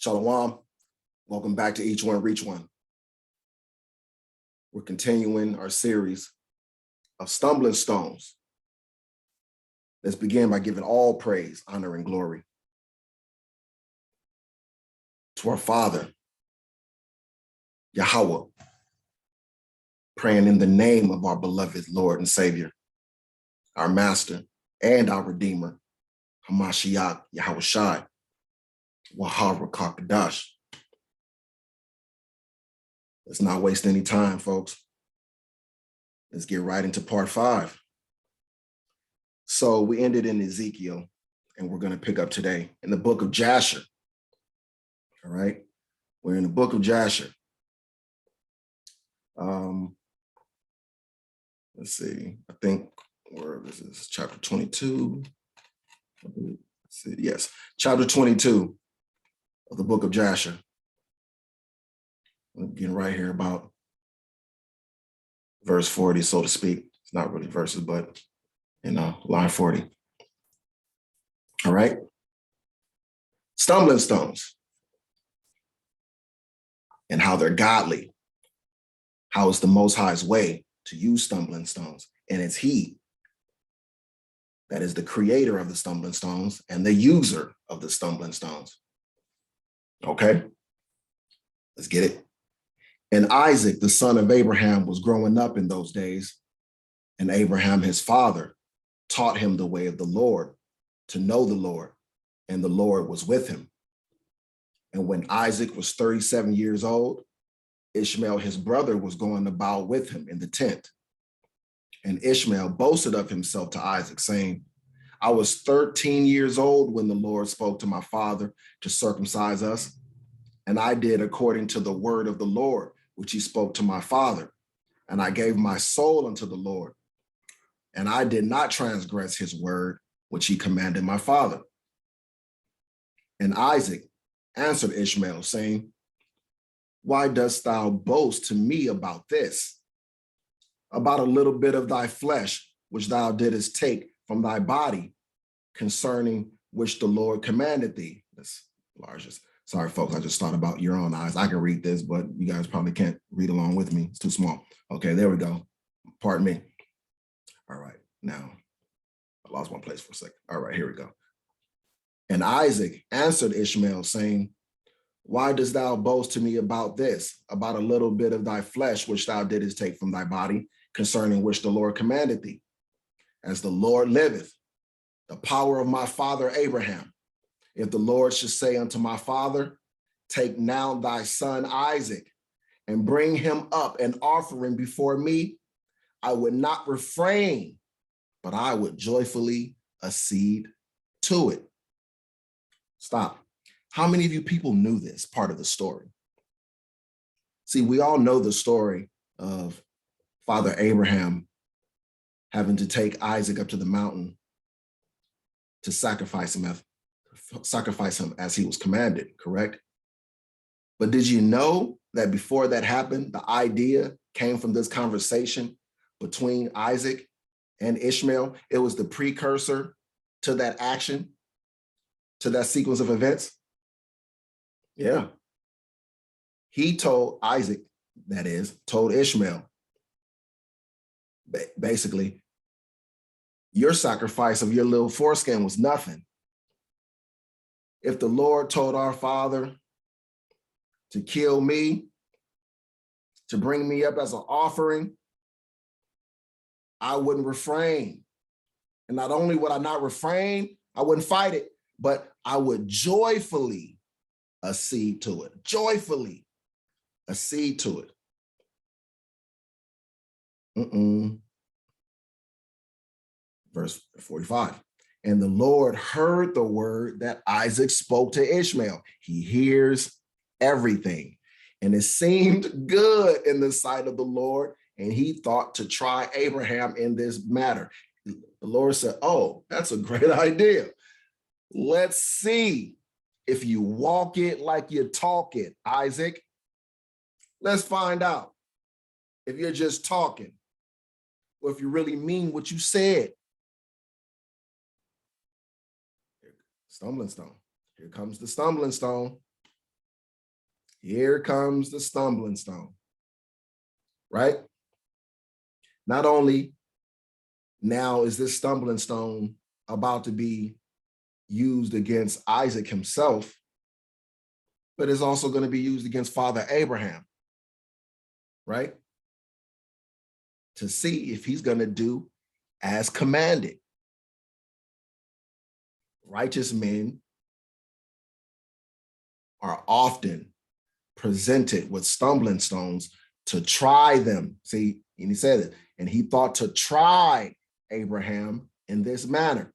Shalom. Welcome back to Each One, Reach One. We're continuing our series of stumbling stones. Let's begin by giving all praise, honor, and glory to our Father, Yahweh, praying in the name of our beloved Lord and Savior, our Master and our Redeemer, Hamashiach Yahweh Shai, Wahar Rakakadash. Let's not waste any time, folks. Let's get right into part 5. So we ended in Ezekiel, and we're going to pick up today in the book of Jasher. All right, we're in the book of Jasher. Let's see, I think where this is chapter 22. Let's see, yes, chapter 22 of the book of Jasher. I'm getting right here about verse 40, so to speak. It's not really verses, but line 40. All right. Stumbling stones and how they're godly. How it's the Most High's way to use stumbling stones. And it's He that is the creator of the stumbling stones and the user of the stumbling stones. Okay, let's get it. And Isaac, the son of Abraham, was growing up in those days. And Abraham, his father, taught him the way of the Lord, to know the Lord, and the Lord was with him. And when Isaac was 37 years old, Ishmael, his brother, was going about with him in the tent. And Ishmael boasted of himself to Isaac, saying, I was 13 years old when the Lord spoke to my father to circumcise us, and I did according to the word of the Lord, which he spoke to my father. And I gave my soul unto the Lord, and I did not transgress his word, which he commanded my father. And Isaac answered Ishmael, saying, why dost thou boast to me about this? About a little bit of thy flesh, which thou didst take from thy body, concerning which the Lord commanded thee. That's largest. Sorry, folks, I just thought about your own eyes. I can read this, but you guys probably can't read along with me. It's too small. Okay, there we go. Pardon me. All right, now I lost my place for a second. All right, here we go. And Isaac answered Ishmael, saying, why dost thou boast to me about this, about a little bit of thy flesh, which thou didst take from thy body, concerning which the Lord commanded thee? As the Lord liveth, the power of my father Abraham, if the Lord should say unto my father, take now thy son Isaac, and bring him up an offering before me, I would not refrain, but I would joyfully accede to it. Stop. How many of you people knew this part of the story? See, we all know the story of Father Abraham having to take Isaac up to the mountain to sacrifice him as he was commanded, correct? But did you know that before that happened, the idea came from this conversation between Isaac and Ishmael? It was the precursor to that action, to that sequence of events. Yeah. He told Isaac, that is, told Ishmael, basically, your sacrifice of your little foreskin was nothing. If the Lord told our father to kill me, to bring me up as an offering, I wouldn't refrain. And not only would I not refrain, I wouldn't fight it, but I would joyfully accede to it. Joyfully accede to it. Verse 45. And the Lord heard the word that Isaac spoke to Ishmael. He hears everything. And it seemed good in the sight of the Lord, and he thought to try Abraham in this matter. The Lord said, oh, that's a great idea. Let's see if you walk it like you talk it, Isaac. Let's find out if you're just talking or if you really mean what you said. Stumbling stone. Here comes the stumbling stone. Here comes the stumbling stone, right? Not only now is this stumbling stone about to be used against Isaac himself, but it's also going to be used against Father Abraham, right? To see if he's going to do as commanded. Righteous men are often presented with stumbling stones to try them. See, and he said it, and he thought to try Abraham in this manner.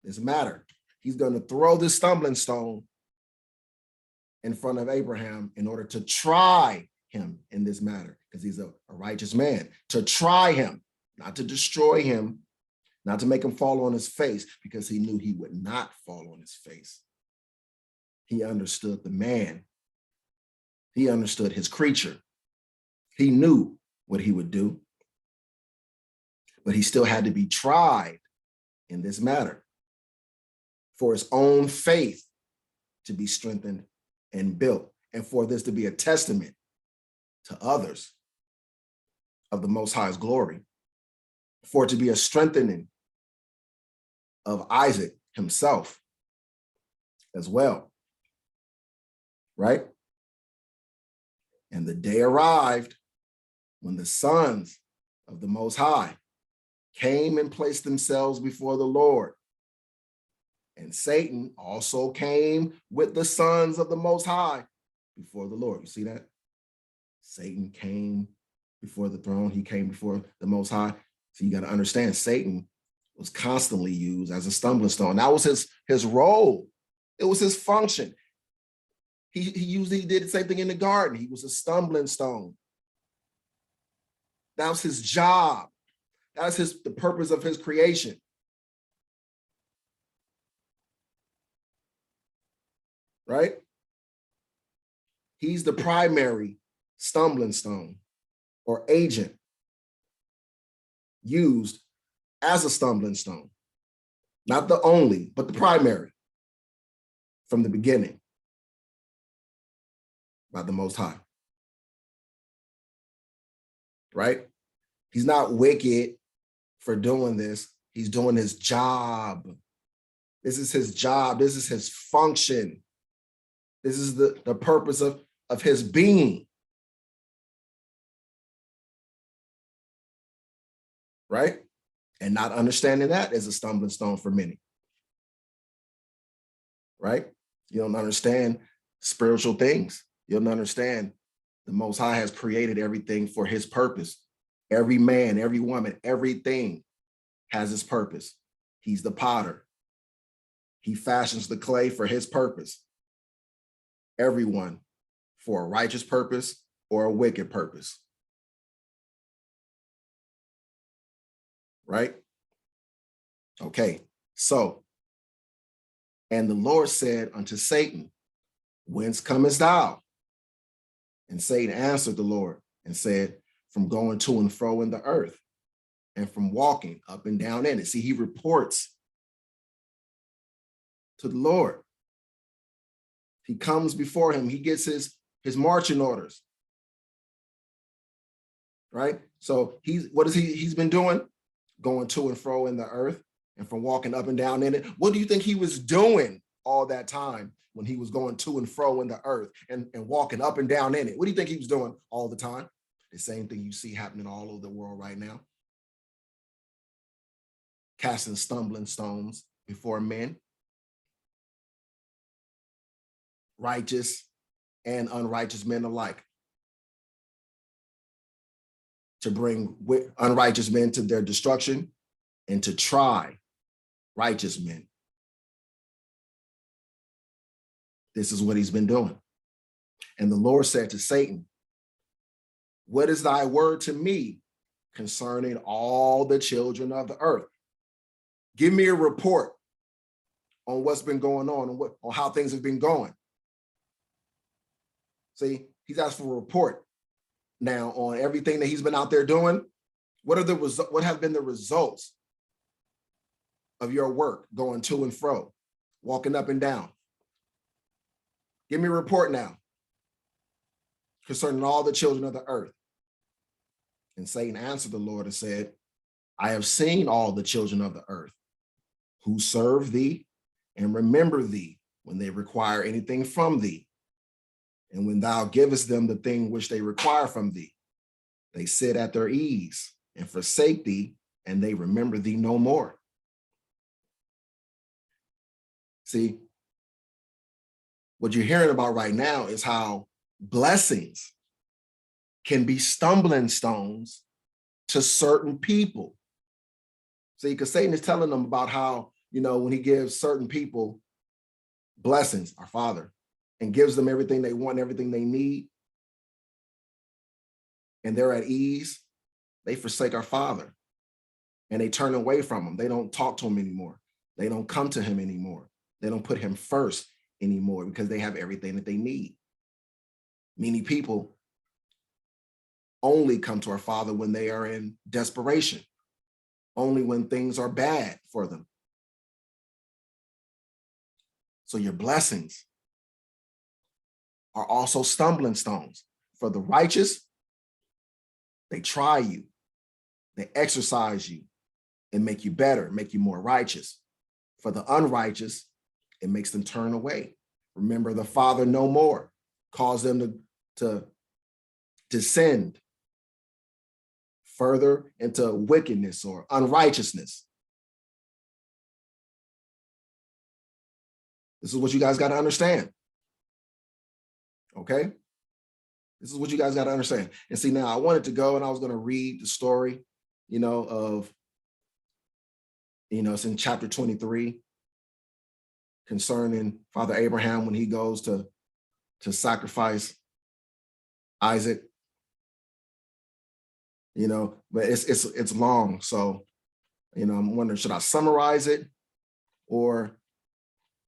This matter. He's going to throw this stumbling stone in front of Abraham in order to try him in this matter, because he's a righteous man. To try him, not to destroy him, not to make him fall on his face, because he knew he would not fall on his face. He understood the man. He understood his creature. He knew what he would do, but he still had to be tried in this matter for his own faith to be strengthened and built, and for this to be a testament to others of the Most High's glory, for it to be a strengthening of Isaac himself as well, right? And the day arrived when the sons of the Most High came and placed themselves before the Lord. And Satan also came with the sons of the Most High before the Lord. You see that? Satan came before the throne. He came before the Most High. So you got to understand, Satan was constantly used as a stumbling stone. That was his role. It was his function. He usually did the same thing in the garden. He was a stumbling stone. That was his job. That was the purpose of his creation. Right? He's the primary stumbling stone or agent used as a stumbling stone. Not the only, but the primary from the beginning by the Most High. Right? He's not wicked for doing this. He's doing his job. This is his job. This is his function. This is the purpose of his being. Right? And not understanding that is a stumbling stone for many. Right? You don't understand spiritual things. You don't understand the Most High has created everything for his purpose. Every man, every woman, everything has his purpose. He's the potter. He fashions the clay for his purpose. Everyone for a righteous purpose or a wicked purpose. Right? Okay, so, and the Lord said unto Satan, whence comest thou? And Satan answered the Lord and said, from going to and fro in the earth and from walking up and down in it. See, he reports to the Lord. He comes before him. He gets his marching orders. Right? So he's been doing? Going to and fro in the earth and from walking up and down in it. What do you think he was doing all that time when he was going to and fro in the earth and walking up and down in it? What do you think he was doing all the time? The same thing you see happening all over the world right now. Casting stumbling stones before men, righteous and unrighteous men alike, to bring unrighteous men to their destruction and to try righteous men. This is what he's been doing. And the Lord said to Satan, what is thy word to me concerning all the children of the earth? Give me a report on what's been going on and on how things have been going. See, he's asked for a report now on everything that he's been out there doing. What have been the results of your work going to and fro, walking up and down? Give me a report now. concerning all the children of the earth. And Satan answered the Lord and said, I have seen all the children of the earth who serve thee and remember thee when they require anything from thee. And when thou givest them the thing which they require from thee, they sit at their ease and forsake thee, and they remember thee no more. See, what you're hearing about right now is how blessings can be stumbling stones to certain people. See, because Satan is telling them about how, when he gives certain people blessings, our Father, and gives them everything they want, everything they need, and they're at ease, they forsake our Father and they turn away from him. They don't talk to him anymore. They don't come to him anymore. They don't put him first anymore because they have everything that they need. Many people only come to our Father when they are in desperation, only when things are bad for them. So your blessings are also stumbling stones. For the righteous, they try you, they exercise you and make you better, make you more righteous. For the unrighteous, it makes them turn away. Remember the Father no more, cause them to descend further into wickedness or unrighteousness. This is what you guys got to understand. Okay? This is what you guys got to understand. And see, now I wanted to go and I was going to read the story, it's in chapter 23 concerning Father Abraham when he goes to sacrifice Isaac. But it's long. So, I'm wondering, should I summarize it or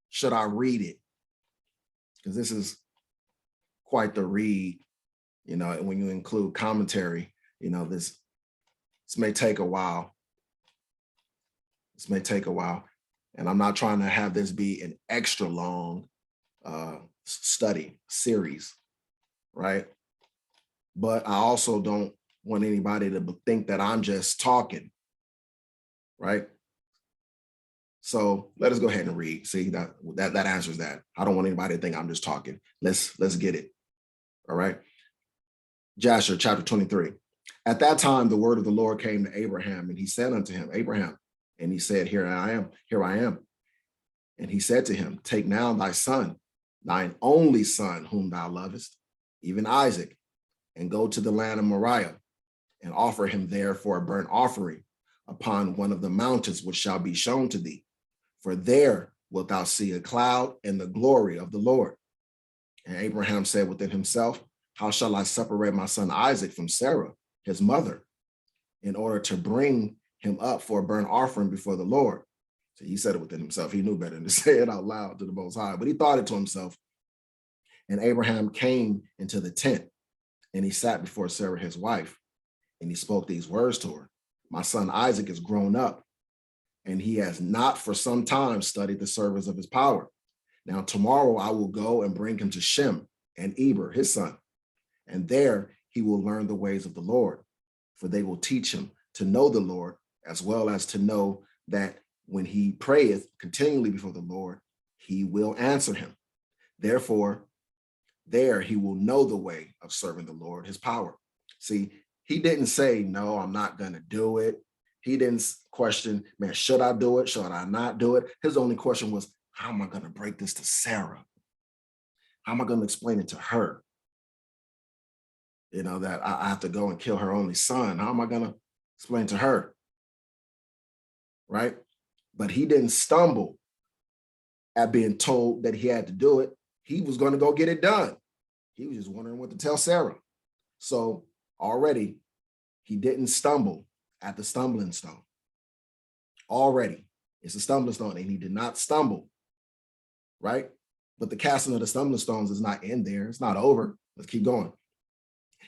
should I read it? Because this is quite the read, when you include commentary, this may take a while. This may take a while. And I'm not trying to have this be an extra long study series, right? But I also don't want anybody to think that I'm just talking, right? So let us go ahead and read. See, that answers that. I don't want anybody to think I'm just talking. Let's get it. All right. Jasher, chapter 23. At that time, the word of the Lord came to Abraham, and he said unto him, Abraham, and he said, Here I am. And he said to him, Take now thy son, thine only son, whom thou lovest, even Isaac, and go to the land of Moriah, and offer him there for a burnt offering upon one of the mountains which shall be shown to thee. For there wilt thou see a cloud and the glory of the Lord. And Abraham said within himself, How shall I separate my son Isaac from Sarah, his mother, in order to bring him up for a burnt offering before the Lord? So he said it within himself. He knew better than to say it out loud to the Most High, but he thought it to himself. And Abraham came into the tent, and he sat before Sarah, his wife, and he spoke these words to her. My son Isaac is grown up, and he has not for some time studied the service of his power. Now tomorrow I will go and bring him to Shem and Eber, his son, and there he will learn the ways of the Lord, for they will teach him to know the Lord, as well as to know that when he prayeth continually before the Lord, he will answer him. Therefore, there he will know the way of serving the Lord, his power. See, he didn't say, no, I'm not going to do it. He didn't question, man, should I do it? Should I not do it? His only question was, how am I going to break this to Sarah? How am I going to explain it to her? That I have to go and kill her only son. How am I going to explain to her? Right? But he didn't stumble at being told that he had to do it. He was going to go get it done. He was just wondering what to tell Sarah. So already he didn't stumble at the stumbling stone. Already it's a stumbling stone, and he did not stumble, right? But the casting of the stumbling stones is not in there. It's not over. Let's keep going.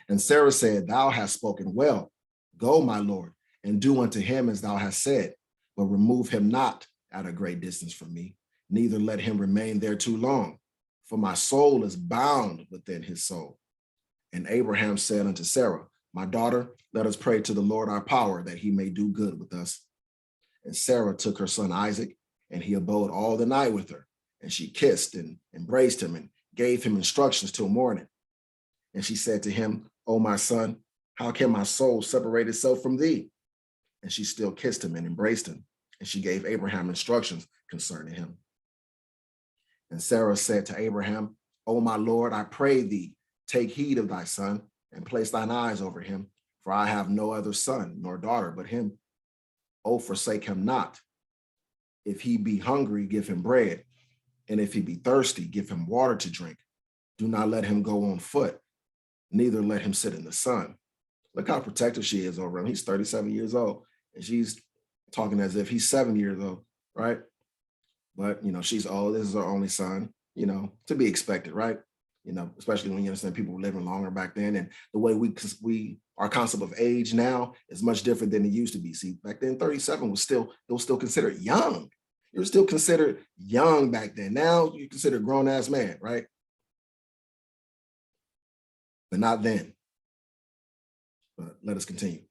And Sarah said, Thou hast spoken well. Go, my Lord, and do unto him as thou hast said, but remove him not at a great distance from me, neither let him remain there too long, for my soul is bound within his soul. And Abraham said unto Sarah, my daughter, let us pray to the Lord our power, that he may do good with us. And Sarah took her son Isaac, and he abode all the night with her. And she kissed and embraced him and gave him instructions till morning. And she said to him, O my son, how can my soul separate itself from thee? And she still kissed him and embraced him. And she gave Abraham instructions concerning him. And Sarah said to Abraham, O my Lord, I pray thee, take heed of thy son, and place thine eyes over him, for I have no other son nor daughter but him. O forsake him not. If he be hungry, give him bread, and if he be thirsty, give him water to drink. Do not let him go on foot, neither let him sit in the sun. Look how protective she is over him. He's 37 years old, and she's talking as if he's 7 years old, right? But, she's old. This is her only son, to be expected, right? Especially when you understand people were living longer back then. And the way our concept of age now is much different than it used to be. See, back then, 37 was still considered young. You were still considered young back then. Now you consider a grown-ass man, right? But not then. But let us continue.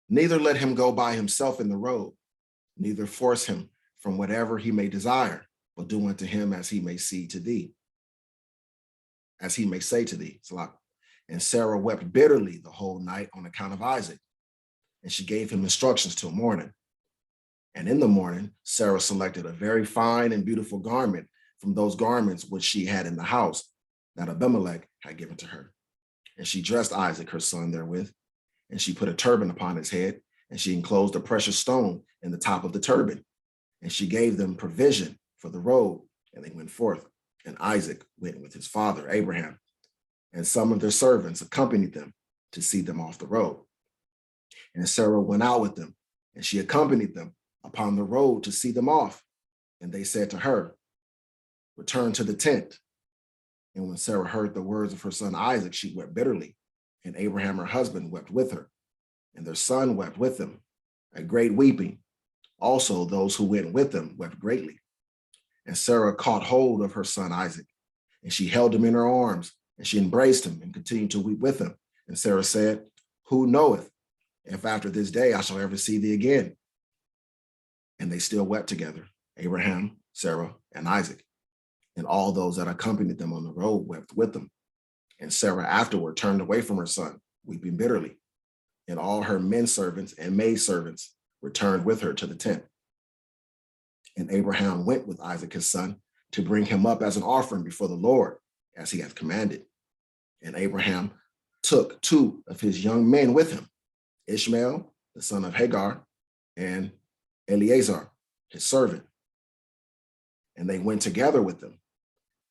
Neither let him go by himself in the road, neither force him from whatever he may desire, but do unto him as he may say to thee. Salah. And Sarah wept bitterly the whole night on account of Isaac, and she gave him instructions till morning. And in the morning, Sarah selected a very fine and beautiful garment from those garments which she had in the house that Abimelech had given to her. And she dressed Isaac, her son, therewith, and she put a turban upon his head, and she enclosed a precious stone in the top of the turban. And she gave them provision for the road, and they went forth. And Isaac went with his father, Abraham, and some of their servants accompanied them to see them off the road. And Sarah went out with them, and she accompanied them upon the road to see them off. And they said to her, return to the tent. And when Sarah heard the words of her son Isaac, she wept bitterly. And Abraham, her husband, wept with her. And their son wept with them, a great weeping. Also, those who went with them wept greatly. And Sarah caught hold of her son Isaac, and she held him in her arms, and she embraced him and continued to weep with him. And Sarah said, who knoweth if after this day I shall ever see thee again? And they still wept together, Abraham, Sarah, and Isaac. And all those that accompanied them on the road wept with them. And Sarah afterward turned away from her son, weeping bitterly. And all her men servants and maid servants returned with her to the tent. And Abraham went with Isaac his son to bring him up as an offering before the Lord, as he hath commanded. And Abraham took 2 of his young men with him, Ishmael, the son of Hagar, and Eleazar, his servant. And they went together with them.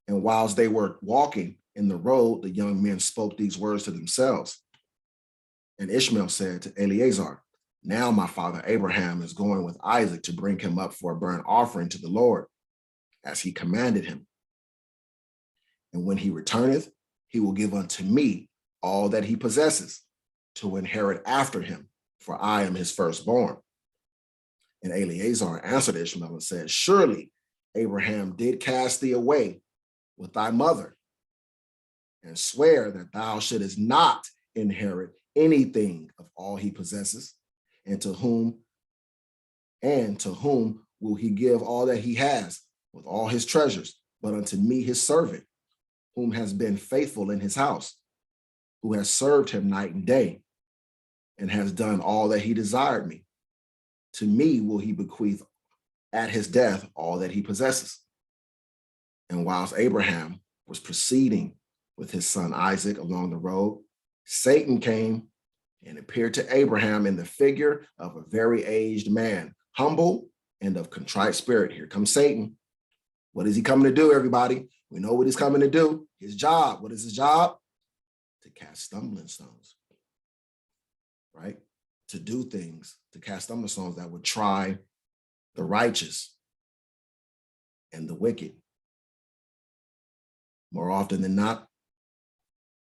And whilst they were walking in the road, the young men spoke these words to themselves. And Ishmael said to Eleazar, now my father Abraham is going with Isaac to bring him up for a burnt offering to the Lord, as he commanded him. And when he returneth, he will give unto me all that he possesses to inherit after him, for I am his firstborn. And Eleazar answered Ishmael and said, surely Abraham did cast thee away with thy mother, and swear that thou shouldest not inherit anything of all he possesses, and to whom will he give all that he has with all his treasures, but unto me his servant, whom has been faithful in his house, who has served him night and day, and has done all that he desired me. To me will he bequeath at his death all that he possesses. And whilst Abraham was proceeding with his son Isaac along the road, Satan came and appeared to Abraham in the figure of a very aged man, humble and of contrite spirit. Here comes Satan. What is he coming to do, everybody? We know what he's coming to do. His job. What is his job? To cast stumbling stones, right? To do things, to cast stumbling stones that would try the righteous and the wicked. More often than not,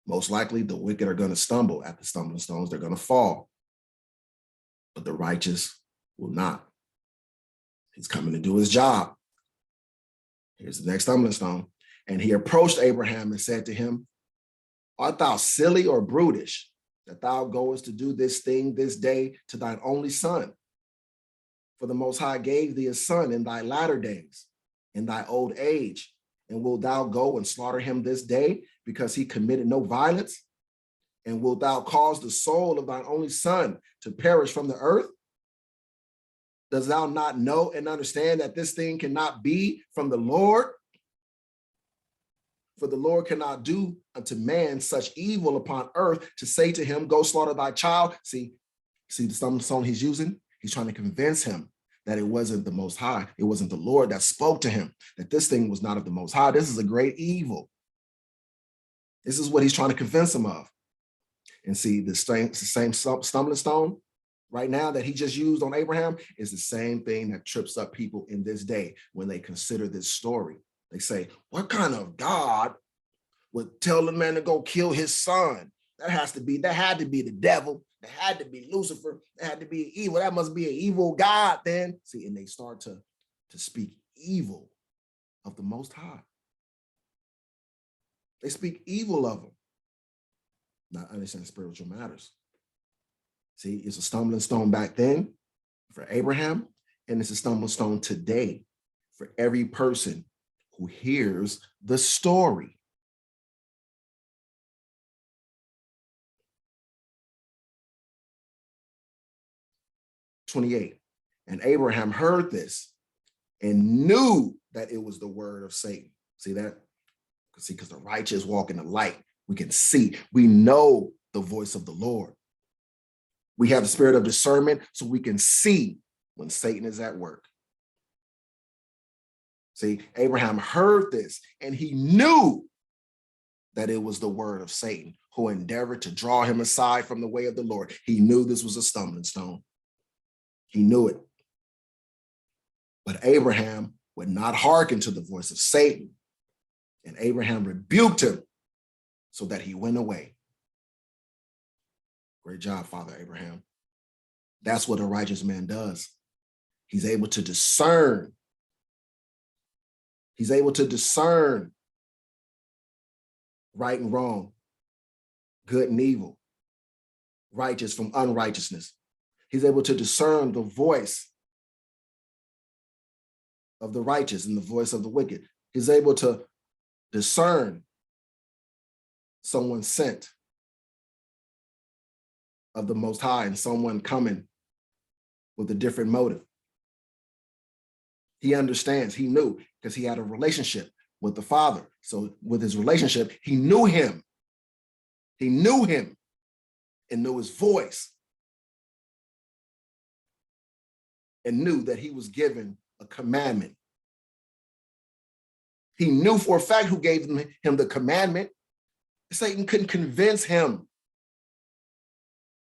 most likely the wicked are going to stumble at the stumbling stones. They're going to fall, but the righteous will not. He's coming to do his job. Here's the next stumbling stone. And he approached Abraham and said to him, Art thou silly or brutish, that thou goest to do this thing this day to thine only son? For the Most High gave thee a son in thy latter days, in thy old age, and wilt thou go and slaughter him this day, because he committed no violence? And wilt thou cause the soul of thine only son to perish from the earth? Does thou not know and understand that this thing cannot be from the Lord? For the Lord cannot do unto man such evil upon earth, to say to him, go slaughter thy child. See the song he's using? He's trying to convince him that it wasn't the Most High. It wasn't the Lord that spoke to him, that this thing was not of the Most High. This is a great evil. This is what he's trying to convince him of. And see, the same stumbling stone right now that he just used on Abraham is the same thing that trips up people in this day when they consider this story. They say, what kind of God would tell the man to go kill his son? That had to be the devil. That had to be Lucifer. That had to be evil. That must be an evil God then. See, and they start to speak evil of the Most High. They speak evil of him, not understanding spiritual matters. See, it's a stumbling stone back then for Abraham, and it's a stumbling stone today for every person who hears the story. "28, and Abraham heard this and knew that it was the word of Satan." See that? See, because the righteous walk in the light. We can see, we know the voice of the Lord. We have the spirit of discernment, so we can see when Satan is at work. See, Abraham heard this and he knew that it was the word of Satan, who endeavored to draw him aside from the way of the Lord. He knew this was a stumbling stone. He knew it. But Abraham would not hearken to the voice of Satan. And Abraham rebuked him so that he went away. Great job, Father Abraham. That's what a righteous man does. He's able to discern. He's able to discern right and wrong, good and evil, righteous from unrighteousness. He's able to discern the voice of the righteous and the voice of the wicked. He's able to discern someone sent of the Most High and someone coming with a different motive. He understands, he knew, because he had a relationship with the Father. So with his relationship, he knew him. He knew him and knew his voice and knew that he was given a commandment. He knew for a fact who gave him the commandment. Satan couldn't convince him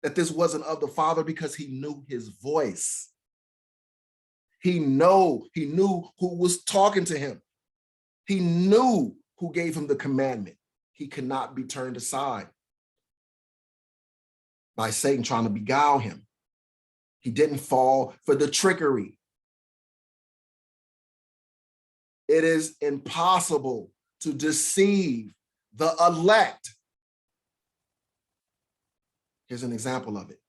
that this wasn't of the Father because he knew his voice. He knew who was talking to him. He knew who gave him the commandment. He could not be turned aside by Satan trying to beguile him. He didn't fall for the trickery. It is impossible to deceive the elect. Here's an example of it.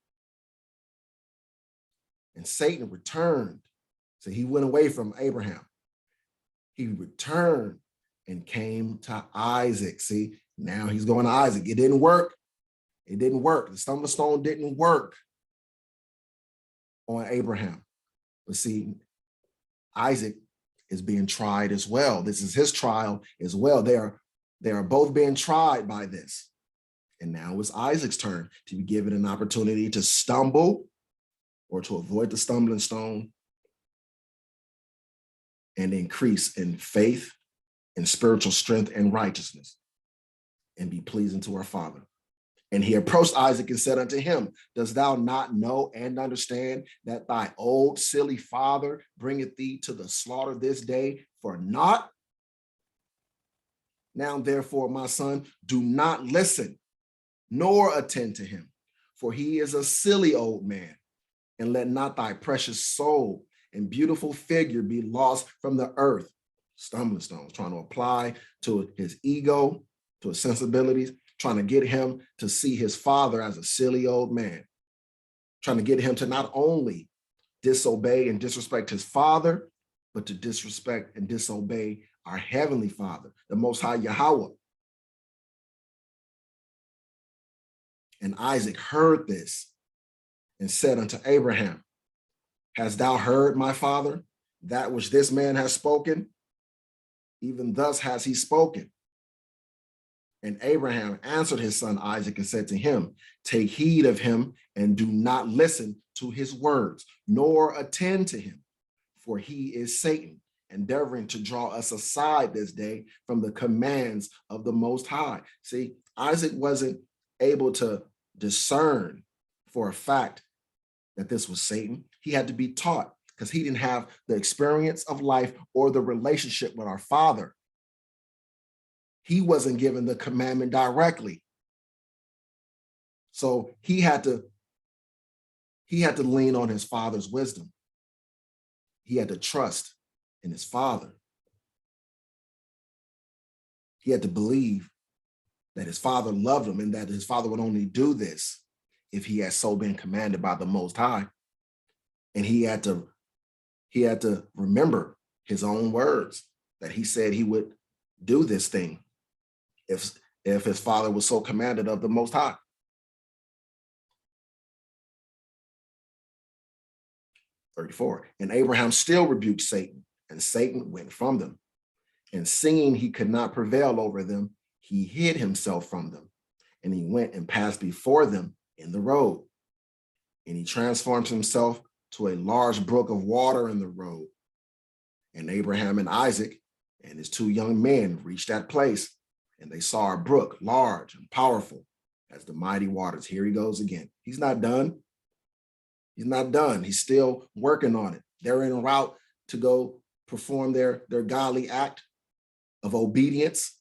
And Satan returned. So he went away from Abraham. He returned and came to Isaac. See, now he's going to Isaac. It didn't work. It didn't work. The stumbling stone didn't work on Abraham. But see, Isaac is being tried as well. This is his trial as well. They are both being tried by this. And now it's Isaac's turn to be given an opportunity to stumble or to avoid the stumbling stone and increase in faith and spiritual strength and righteousness and be pleasing to our Father. And he approached Isaac and said unto him, dost thou not know and understand that thy old silly father bringeth thee to the slaughter this day for naught? Now, therefore, my son, do not listen, nor attend to him, for he is a silly old man. And let not thy precious soul and beautiful figure be lost from the earth. Stumbling stones, trying to apply to his ego, to his sensibilities, trying to get him to see his father as a silly old man, trying to get him to not only disobey and disrespect his father, but to disrespect and disobey our heavenly Father, the Most High Yahweh. And Isaac heard this and said unto Abraham, hast thou heard, my father, that which this man has spoken? Even thus has he spoken. And Abraham answered his son Isaac and said to him, take heed of him and do not listen to his words, nor attend to him, for he is Satan, endeavoring to draw us aside this day from the commands of the Most High. See, Isaac wasn't able to discern for a fact that this was Satan. He had to be taught because he didn't have the experience of life or the relationship with our Father. He wasn't given the commandment directly. So he had to lean on his father's wisdom. He had to trust in his father. He had to believe that his father loved him and that his father would only do this if he had so been commanded by the Most High. And he had to remember his own words that he said he would do this thing if his father was so commanded of the Most High. And Abraham still rebuked Satan, and Satan went from them. And seeing he could not prevail over them, he hid himself from them. And he went and passed before them in the road. And he transformed himself to a large brook of water in the road. And Abraham and Isaac and his two young men reached that place, and they saw a brook, large and powerful as the mighty waters. Here he goes again. He's not done. He's not done. He's still working on it. They're en route to go perform their godly act of obedience.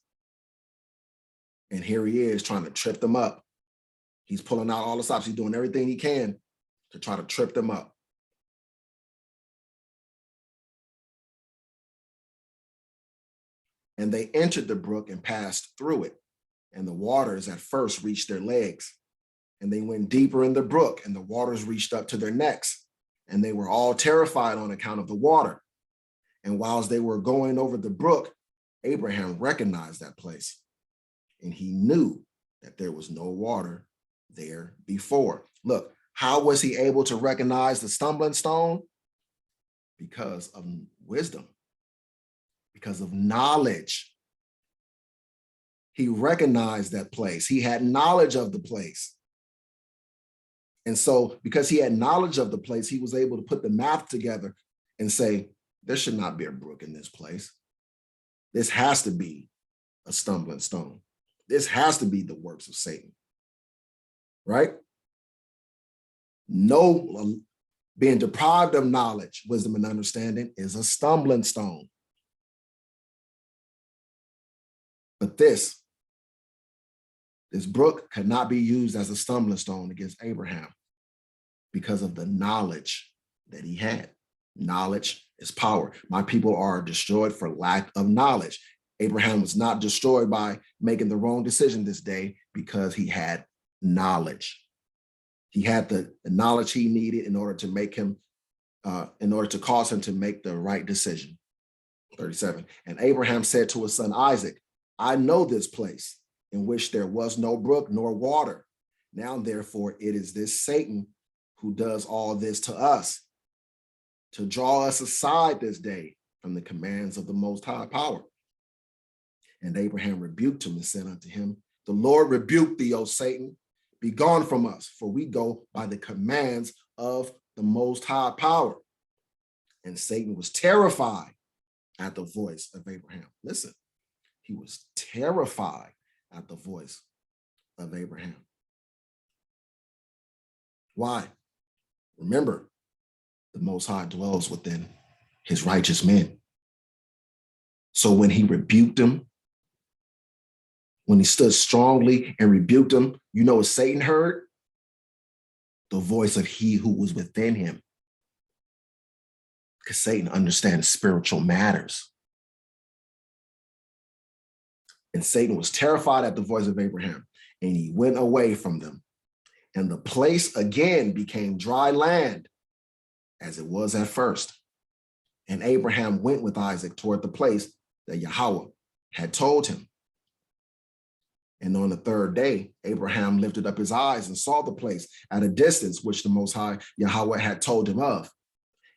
And here he is trying to trip them up. He's pulling out all the stops. He's doing everything he can to try to trip them up. And they entered the brook and passed through it. And the waters at first reached their legs. And they went deeper in the brook, and the waters reached up to their necks. And they were all terrified on account of the water. And whilst they were going over the brook, Abraham recognized that place. And he knew that there was no water there before. Look, how was he able to recognize the stumbling stone? Because of wisdom, because of knowledge. He recognized that place. He had knowledge of the place. And so because he had knowledge of the place, he was able to put the math together and say, there should not be a brook in this place. This has to be a stumbling stone. This has to be the works of Satan, right? No, being deprived of knowledge, wisdom, and understanding is a stumbling stone. But this brook could not be used as a stumbling stone against Abraham because of the knowledge that he had. Knowledge is power. My people are destroyed for lack of knowledge. Abraham was not destroyed by making the wrong decision this day because he had knowledge. He had the knowledge he needed in order to make him, in order to cause him to make the right decision. 37. And Abraham said to his son Isaac, I know this place in which there was no brook nor water. Now, therefore, it is this Satan who does all this to us, to draw us aside this day from the commands of the Most High power. And Abraham rebuked him and said unto him, the Lord rebuke thee, O Satan, be gone from us, for we go by the commands of the Most High power. And Satan was terrified at the voice of Abraham. Listen, he was terrified at the voice of Abraham. Why? Remember, the Most High dwells within his righteous men. So when he rebuked him, when he stood strongly and rebuked him, you know what Satan heard? The voice of he who was within him. Because Satan understands spiritual matters. And Satan was terrified at the voice of Abraham. and he went away from them. And the place again became dry land, as it was at first. And Abraham went with Isaac toward the place that Yahweh had told him. And on the third day, Abraham lifted up his eyes and saw the place at a distance which the Most High Yahweh had told him of.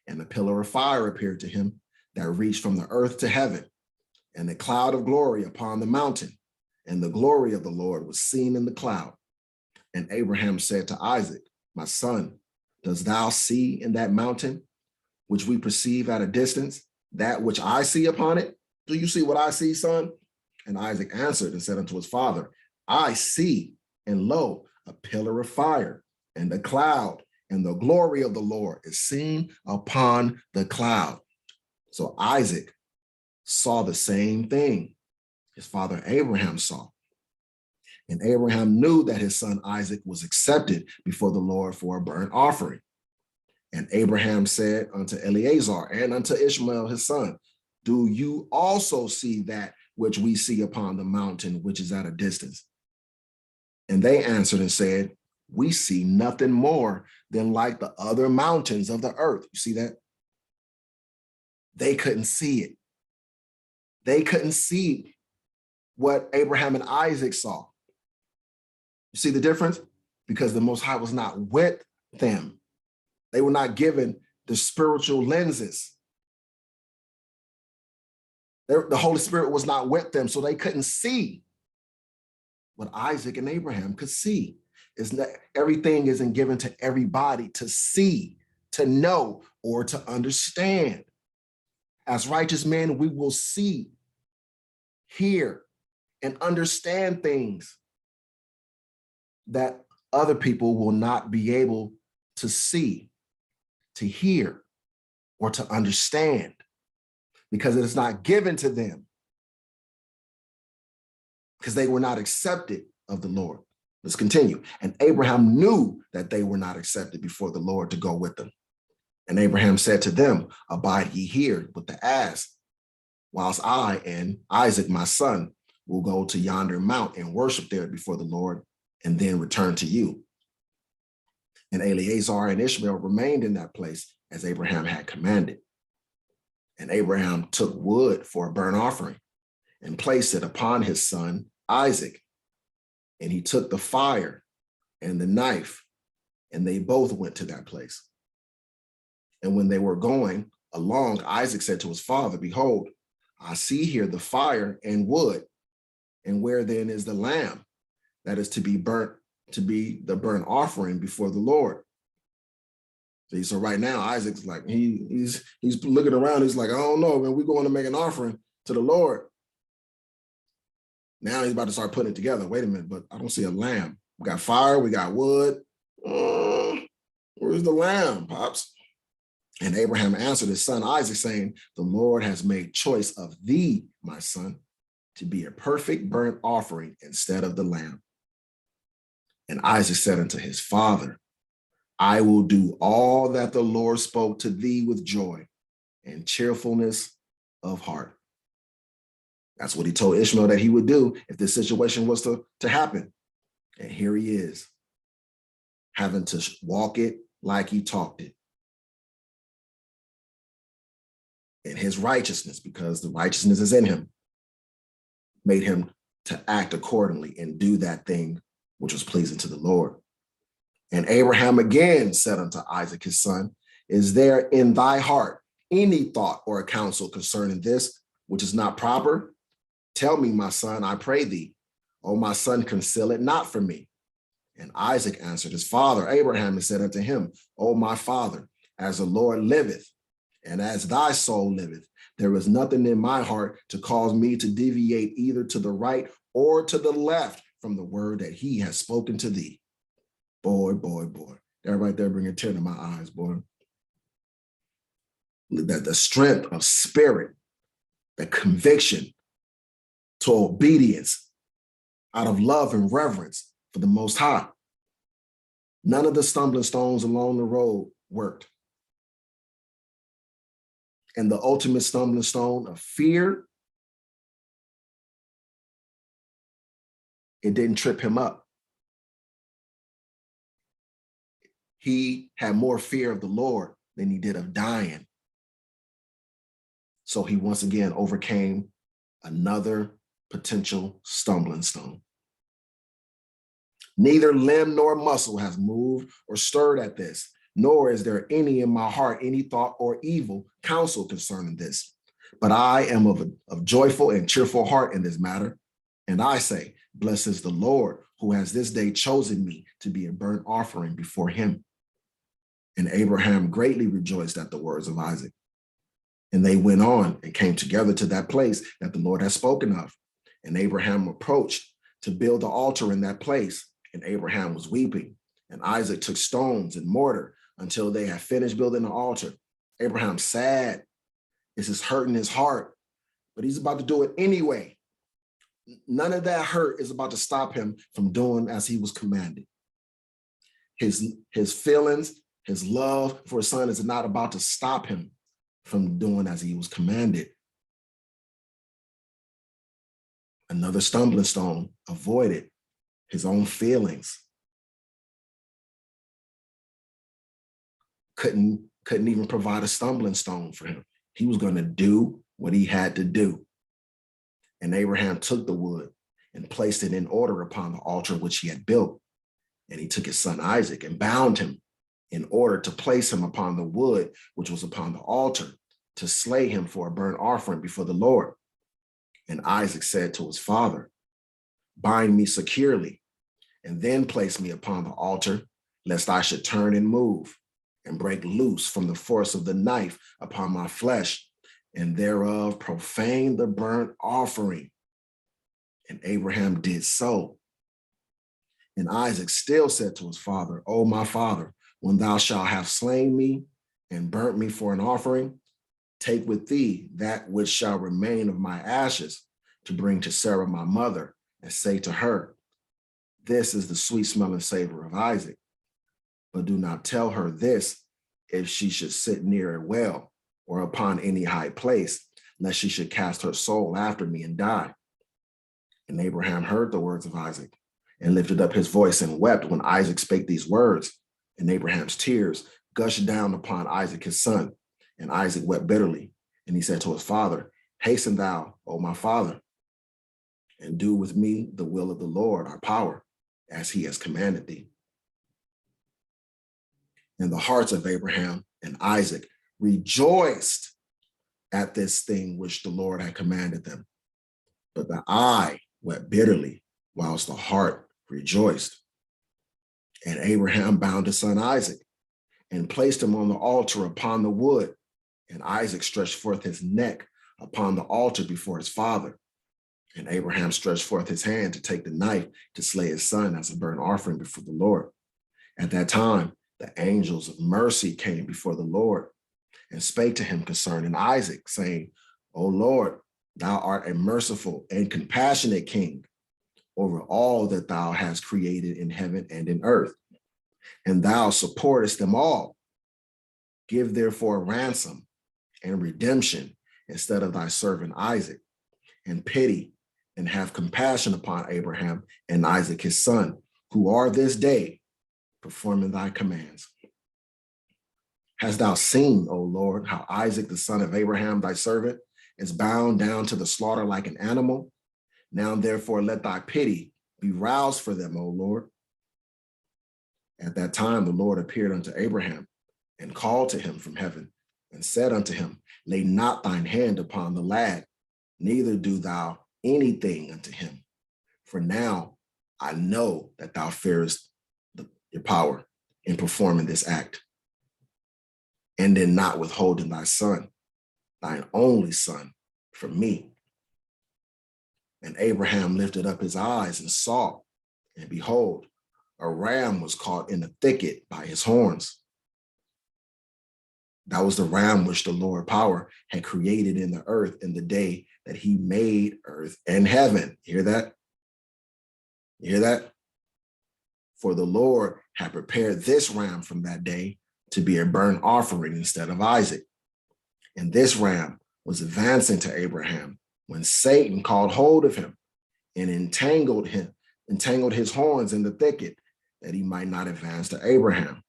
And a pillar of fire appeared to him that reached from the earth to heaven, and a cloud of glory upon the mountain. And the glory of the Lord was seen in the cloud. And Abraham said to Isaac, my son, dost thou see in that mountain, which we perceive at a distance, that which I see upon it? Do you see what I see, son? And Isaac answered and said unto his father, I see, and lo, a pillar of fire and a cloud, and the glory of the Lord is seen upon the cloud. So Isaac saw the same thing his father Abraham saw. And Abraham knew that his son Isaac was accepted before the Lord for a burnt offering. And Abraham said unto Eleazar and unto Ishmael his son, do you also see that which we see upon the mountain, which is at a distance? And they answered and said, we see nothing more than like the other mountains of the earth. You see that? They couldn't see it. They couldn't see what Abraham and Isaac saw. You see the difference? Because the Most High was not with them. They were not given the spiritual lenses. The Holy Spirit was not with them, so they couldn't see what Isaac and Abraham could see. Everything isn't given to everybody to see, to know, or to understand. As righteous men, we will see, hear, and understand things that other people will not be able to see, to hear, or to understand, because it is not given to them, because they were not accepted of the Lord. Let's continue. And Abraham knew that they were not accepted before the Lord to go with them. And Abraham said to them, abide ye here with the ass, whilst I and Isaac, my son, will go to yonder mount and worship there before the Lord, and then return to you. And Eleazar and Ishmael remained in that place as Abraham had commanded. And Abraham took wood for a burnt offering and placed it upon his son Isaac. And he took the fire and the knife, and they both went to that place. And when they were going along, Isaac said to his father, behold, I see here the fire and wood, and where then is the lamb that is to be burnt, to be the burnt offering before the Lord? See, so right now, Isaac's like, he's looking around, he's like, I don't know, man, we're going to make an offering to the Lord. Now he's about to start putting it together. Wait a minute, but I don't see a lamb. We got fire, we got wood. Where's the lamb, Pops? And Abraham answered his son Isaac, saying, the Lord has made choice of thee, my son, to be a perfect burnt offering instead of the lamb. And Isaac said unto his father, I will do all that the Lord spoke to thee with joy and cheerfulness of heart. That's what he told Ishmael that he would do if this situation was to happen. And here he is, having to walk it like he talked it. And his righteousness, because the righteousness is in him, made him to act accordingly and do that thing which was pleasing to the Lord. And Abraham again said unto Isaac his son, is there in thy heart any thought or counsel concerning this which is not proper? Tell me, my son, I pray thee. O my son, conceal it not from me. And Isaac answered his father Abraham and said unto him, O my father, as the Lord liveth, and as thy soul liveth, there is nothing in my heart to cause me to deviate either to the right or to the left from the word that he has spoken to thee. Boy, boy, boy. That right there bring a tear to my eyes, boy. That the strength of spirit, the conviction to obedience out of love and reverence for the Most High. None of the stumbling stones along the road worked. And the ultimate stumbling stone of fear, it didn't trip him up. he had more fear of the Lord than he did of dying. So he once again overcame another potential stumbling stone. Neither limb nor muscle has moved or stirred at this, nor is there any in my heart any thought or evil counsel concerning this. But I am of joyful and cheerful heart in this matter. And I say, blessed is the Lord, who has this day chosen me to be a burnt offering before him. And Abraham greatly rejoiced at the words of Isaac. And they went on and came together to that place that the Lord had spoken of. And Abraham approached to build the altar in that place. And Abraham was weeping. And Isaac took stones and mortar until they had finished building the altar. Abraham's sad. This is hurting his heart, but he's about to do it anyway. None of that hurt is about to stop him from doing as he was commanded. His feelings, his love for his son is not about to stop him from doing as he was commanded. Another stumbling stone avoided his own feelings. Couldn't even provide a stumbling stone for him. He was going to do what he had to do. And Abraham took the wood and placed it in order upon the altar which he had built. And he took his son Isaac and bound him in order to place him upon the wood which was upon the altar, to slay him for a burnt offering before the Lord. And Isaac said to his father, bind me securely, and then place me upon the altar, lest I should turn and move, and break loose from the force of the knife upon my flesh, and thereof profane the burnt offering. And Abraham did so. And Isaac still said to his father, O my father, when thou shalt have slain me and burnt me for an offering, take with thee that which shall remain of my ashes to bring to Sarah my mother, and say to her, this is the sweet smelling savor of Isaac. But do not tell her this if she should sit near a well or upon any high place, lest she should cast her soul after me and die. And Abraham heard the words of Isaac and lifted up his voice and wept when Isaac spake these words. And Abraham's tears gushed down upon Isaac his son. And Isaac wept bitterly. And he said to his father, hasten thou, O my father, and do with me the will of the Lord our power, as he has commanded thee. And the hearts of Abraham and Isaac rejoiced at this thing which the Lord had commanded them. But the eye wept bitterly, whilst the heart rejoiced. And Abraham bound his son Isaac and placed him on the altar upon the wood. And Isaac stretched forth his neck upon the altar before his father. And Abraham stretched forth his hand to take the knife to slay his son as a burnt offering before the Lord. At that time, the angels of mercy came before the Lord and spake to him concerning Isaac, saying, O Lord, thou art a merciful and compassionate king over all that thou hast created in heaven and in earth, and thou supportest them all. Give therefore ransom and redemption instead of thy servant Isaac, and pity and have compassion upon Abraham and Isaac his son, who are this day performing thy commands. Hast thou seen, O Lord, how Isaac the son of Abraham thy servant is bound down to the slaughter like an animal? Now therefore let thy pity be roused for them, O Lord. At that time the Lord appeared unto Abraham and called to him from heaven and said unto him, lay not thine hand upon the lad, neither do thou anything unto him. For now I know that thou fearest your power in performing this act, and in not withholding thy son, thine only son, from me. And Abraham lifted up his eyes and saw, and behold, a ram was caught in the thicket by his horns. That was the ram which the Lord power had created in the earth in the day that he made earth and heaven. Hear that? You hear that? For the Lord had prepared this ram from that day to be a burnt offering instead of Isaac. And this ram was advancing to Abraham when Satan caught hold of him and entangled his horns in the thicket, that he might not advance to Abraham.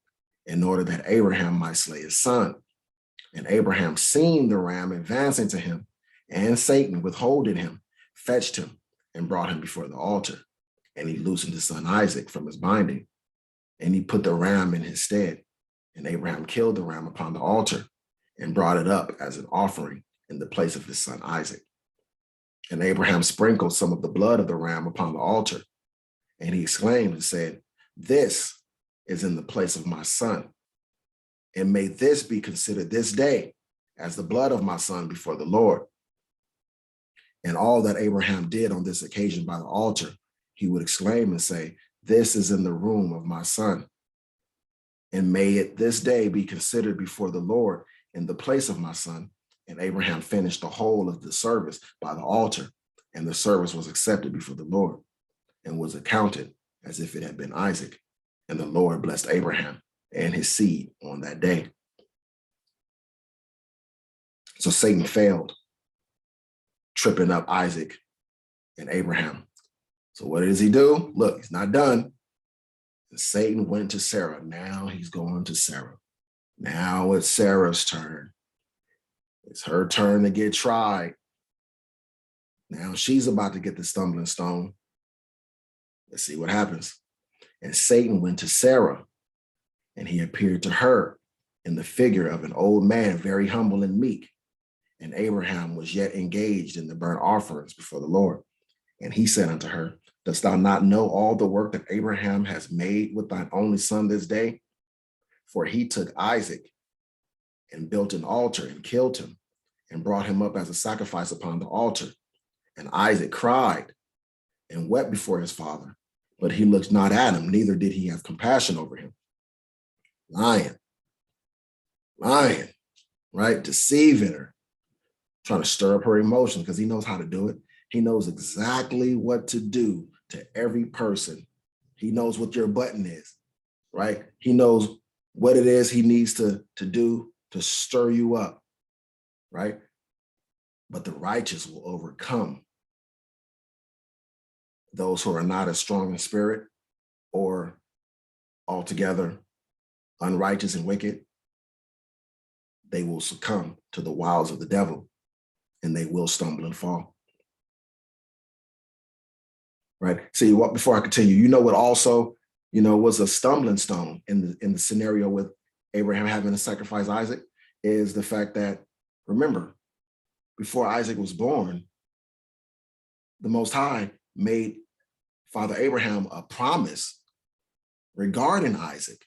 in order that Abraham might slay his son. And Abraham, seeing the ram advancing to him, and Satan withholding him, fetched him and brought him before the altar. And he loosened his son Isaac from his binding, and he put the ram in his stead. And Abraham killed the ram upon the altar and brought it up as an offering in the place of his son Isaac. And Abraham sprinkled some of the blood of the ram upon the altar. And he exclaimed and said, "This is in the place of my son. And may this be considered this day as the blood of my son before the Lord." And all that Abraham did on this occasion by the altar, he would exclaim and say, "This is in the room of my son. And may it this day be considered before the Lord in the place of my son." And Abraham finished the whole of the service by the altar, and the service was accepted before the Lord and was accounted as if it had been Isaac. And the Lord blessed Abraham and his seed on that day. So Satan failed, tripping up Isaac and Abraham. So what does he do? Look, he's not done. And Satan went to Sarah. Now he's going to Sarah. Now it's Sarah's turn. It's her turn to get tried. Now she's about to get the stumbling stone. Let's see what happens. And Satan went to Sarah, and he appeared to her in the figure of an old man, very humble and meek. And Abraham was yet engaged in the burnt offerings before the Lord. And he said unto her, "Dost thou not know all the work that Abraham has made with thine only son this day? For he took Isaac and built an altar and killed him and brought him up as a sacrifice upon the altar. And Isaac cried and wept before his father, but he looked not at him, neither did he have compassion over him." Lying, right? Deceiving her, trying to stir up her emotions because he knows how to do it. He knows exactly what to do to every person. He knows what your button is, right? He knows what it is he needs to do to stir you up, right? But the righteous will overcome those who are not as strong in spirit or altogether unrighteous and wicked. They will succumb to the wiles of the devil, and they will stumble and fall. Right? See, what before I continue, you know what also, was a stumbling stone in the scenario with Abraham having to sacrifice Isaac is the fact that, remember, before Isaac was born, the Most High made Father Abraham a promise regarding Isaac,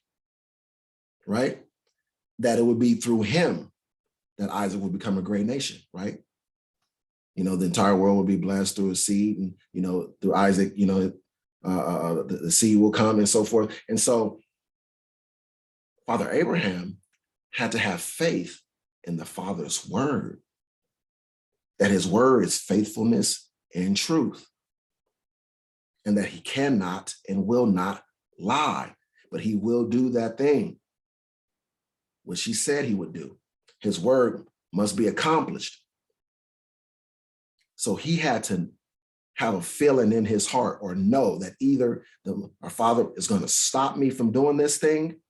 right? That it would be through him that Isaac would become a great nation, right? The entire world will be blessed through his seed, and, through Isaac, the seed will come and so forth. And so Father Abraham had to have faith in the Father's word, that his word is faithfulness and truth, and that he cannot and will not lie, but he will do that thing which he said he would do. His word must be accomplished. So he had to have a feeling in his heart or know that either our Father is going to stop me from doing this thing,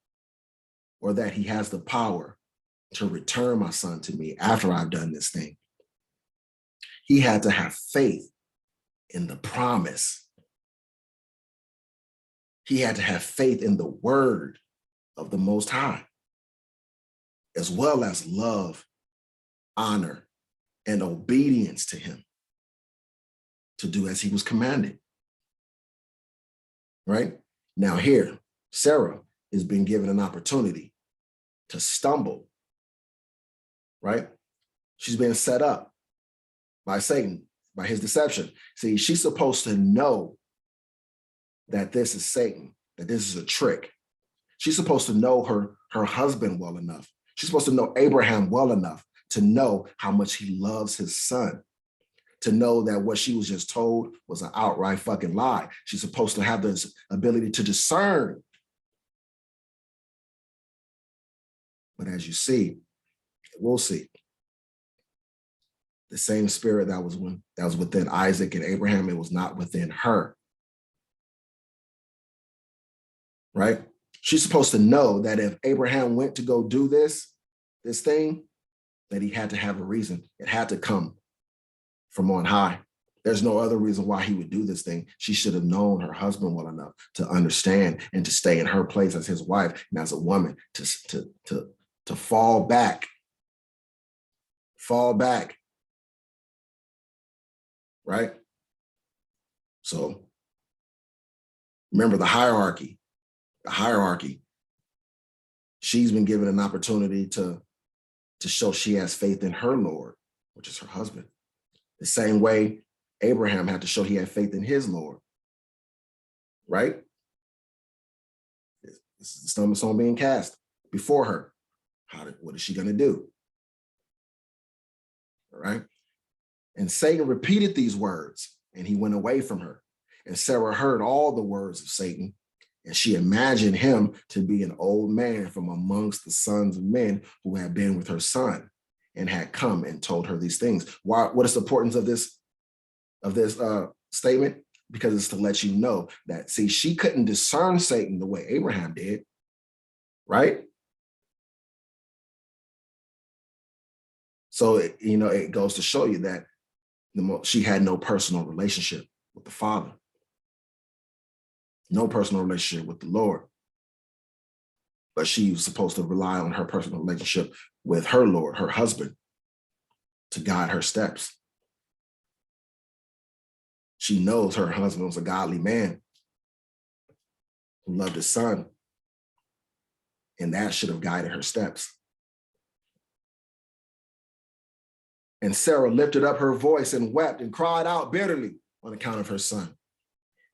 or that he has the power to return my son to me after I've done this thing. He had to have faith in the promise. He had to have faith in the word of the Most High, as well as love, honor, and obedience to him, to do as he was commanded. Right? Now here, Sarah is being given an opportunity to stumble, right? She's being set up by Satan, by his deception. See, she's supposed to know that this is Satan, that this is a trick. She's supposed to know her husband well enough. She's supposed to know Abraham well enough to know how much he loves his son, to know that what she was just told was an outright fucking lie. She's supposed to have this ability to discern. But as you see, we'll see, the same spirit that was within Isaac and Abraham, it was not within her. Right? She's supposed to know that if Abraham went to go do this thing, that he had to have a reason. It had to come from on high. There's no other reason why he would do this thing. She should have known her husband well enough to understand and to stay in her place as his wife and as a woman to fall back, right? So remember the hierarchy. She's been given an opportunity to show she has faith in her Lord, which is her husband. The same way Abraham had to show he had faith in his Lord, right? This is the stumbling stone being cast before her. What is she going to do? All right. And Satan repeated these words, and he went away from her. And Sarah heard all the words of Satan, and she imagined him to be an old man from amongst the sons of men who had been with her son and had come and told her these things. Why? What is the importance of this statement? Because it's to let you know that, see, she couldn't discern Satan the way Abraham did, right? So, it goes to show you that she had no personal relationship with the Father, no personal relationship with the Lord. But she was supposed to rely on her personal relationship with her Lord, her husband, to guide her steps. She knows her husband was a godly man who loved his son, and that should have guided her steps. And Sarah lifted up her voice and wept and cried out bitterly on account of her son.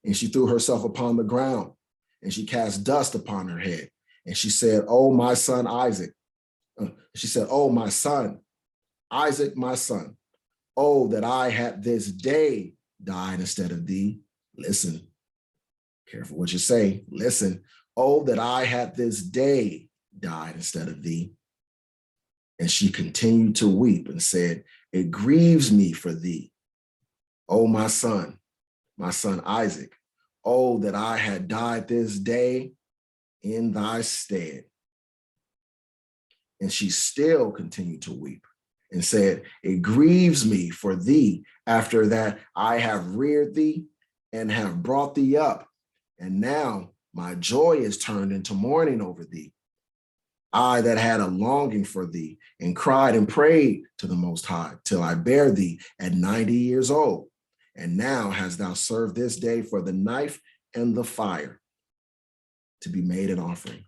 And she threw herself upon the ground, and she cast dust upon her head. And she said, "Oh, my son Isaac." She said, "Oh, my son, Isaac, my son. Oh, that I had this day died instead of thee." Listen, careful what you say. Listen. "Oh, that I had this day died instead of thee." And she continued to weep and said, "It grieves me for thee, O my son Isaac. Oh, that I had died this day in thy stead." And she still continued to weep and said, "It grieves me for thee, after that I have reared thee and have brought thee up. And now my joy is turned into mourning over thee. I that had a longing for thee and cried and prayed to the Most High till I bare thee at 90 years old. And now hast thou served this day for the knife and the fire to be made an offering.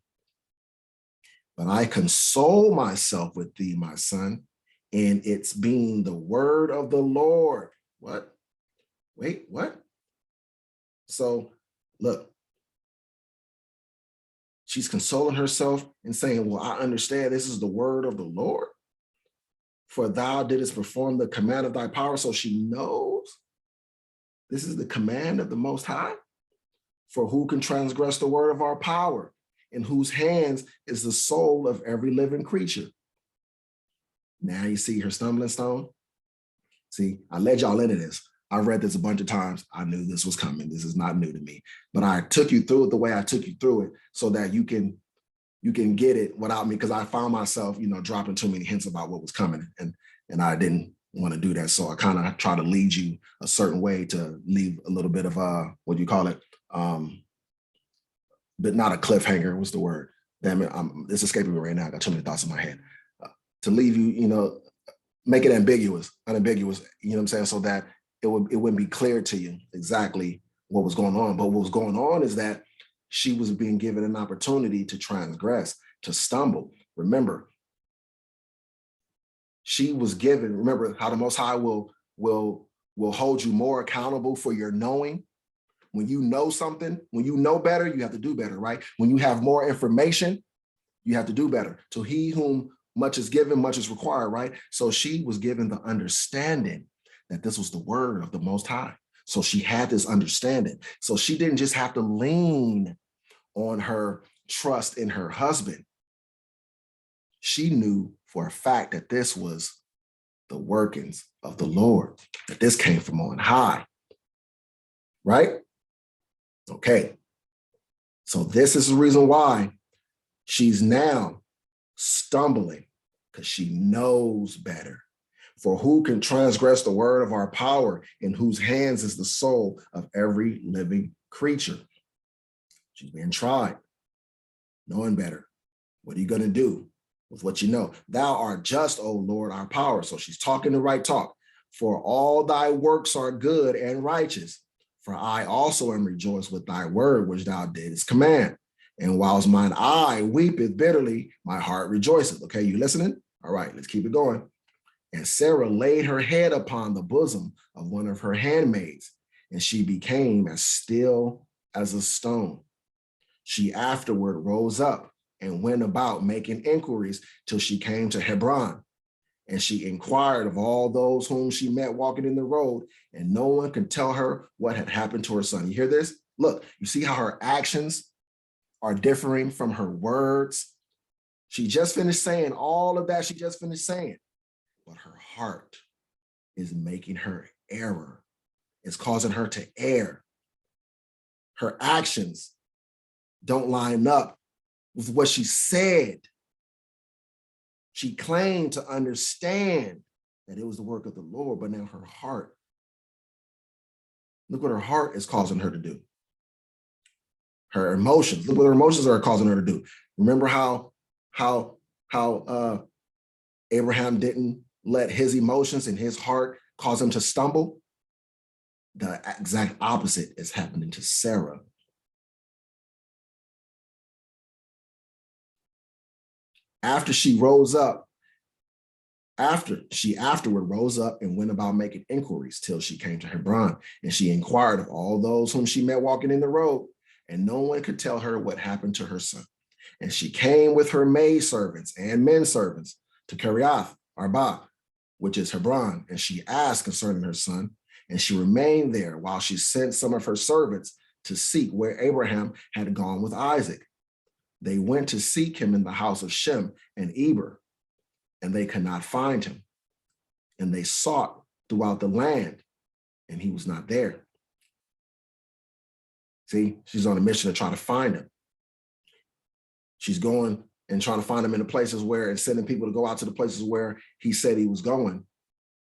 But I console myself with thee, my son, in its being the word of the Lord." What? Wait, what? So look, she's consoling herself and saying, "Well, I understand this is the word of the Lord. For thou didst perform the command of thy power." So she knows this is the command of the Most High. "For who can transgress the word of our power? In whose hands is the soul of every living creature." Now you see her stumbling stone. See, I led y'all into this. I read this a bunch of times. I knew this was coming. This is not new to me. But I took you through it the way I took you through it so that you can get it without me, because I found myself, dropping too many hints about what was coming. And I didn't want to do that. So I kind of try to lead you a certain way to leave a little bit of what do you call it? But not a cliffhanger. What's the word? Damn it, it's escaping me right now. I got too many thoughts in my head. To leave you, make it unambiguous, you know what I'm saying? So that it wouldn't be clear to you exactly what was going on. But what was going on is that she was being given an opportunity to transgress, to stumble. Remember, she was given, remember how the Most High will hold you more accountable for your knowing. When you know something, when you know better, you have to do better, right? When you have more information, you have to do better. To he whom much is given, much is required, right? So she was given the understanding that this was the word of the Most High. So she had this understanding. So she didn't just have to lean on her trust in her husband. She knew for a fact that this was the workings of the Lord, that this came from on high, right? Okay. So this is the reason why she's now stumbling, because she knows better. For who can transgress the word of our power, in whose hands is the soul of every living creature? She's being tried, knowing better. What are you going to do with what you know? Thou art just, O Lord, our power. So she's talking the right talk. For all thy works are good and righteous. For I also am rejoiced with thy word, which thou didst command. And whilst mine eye weepeth bitterly, my heart rejoiceth. Okay, you listening? All right, let's keep it going. And Sarah laid her head upon the bosom of one of her handmaids, and she became as still as a stone. She afterward rose up and went about making inquiries till she came to Hebron. And she inquired of all those whom she met walking in the road, and no one could tell her what had happened to her son. You hear this? Look, you see how her actions are differing from her words? She just finished saying all of that. She just finished saying, but her heart is making her error. It's causing her to err. Her actions don't line up with what she said. She claimed to understand that it was the work of the Lord, but now her heart, look what her heart is causing her to do. Her emotions, look what her emotions are causing her to do. Remember how Abraham didn't let his emotions and his heart cause him to stumble? The exact opposite is happening to Sarah. After she afterward rose up and went about making inquiries till she came to Hebron, and she inquired of all those whom she met walking in the road, and no one could tell her what happened to her son. And she came with her maidservants and men servants to Kiriath Arba, which is Hebron, and she asked concerning her son, and she remained there while she sent some of her servants to seek where Abraham had gone with Isaac. They went to seek him in the house of Shem and Eber, and they could not find him. And they sought throughout the land, and he was not there. See, she's on a mission to try to find him. She's going and trying to find him in the places where, and sending people to go out to the places where he said he was going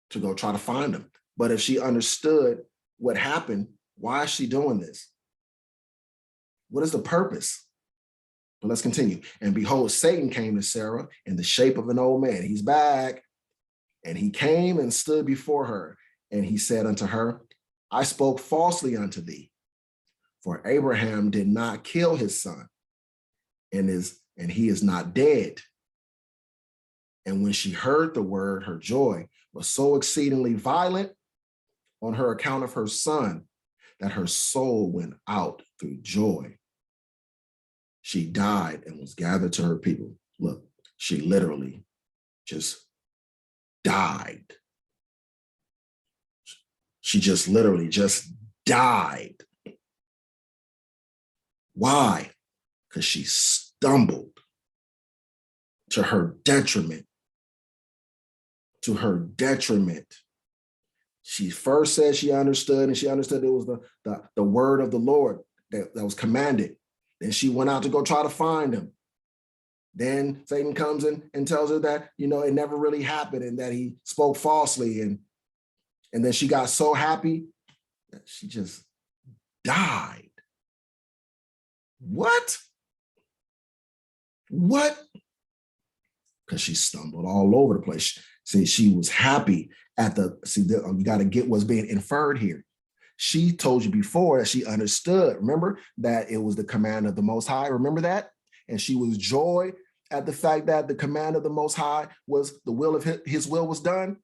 to go try to find him. But if she understood what happened, why is she doing this? What is the purpose? But let's continue. And behold, Satan came to Sarah in the shape of an old man. He's back. And he came and stood before her. And he said unto her, I spoke falsely unto thee, for Abraham did not kill his son, and he is not dead. And when she heard the word, her joy was so exceedingly violent on her account of her son, that her soul went out through joy. She died and was gathered to her people. Look, she literally just died. She just literally just died. Why? Because she stumbled to her detriment. To her detriment. She first said she understood, and she understood it was the word of the Lord that was commanded. Then she went out to go try to find him. Then Satan comes in and tells her that, it never really happened and that he spoke falsely. And then she got so happy that she just died. What? What? Because she stumbled all over the place. See, she was happy you got to get what's being inferred here. She told you before that she understood. Remember that it was the command of the Most High. Remember that? And she was joy at the fact that the command of the Most High was the will of his will was done.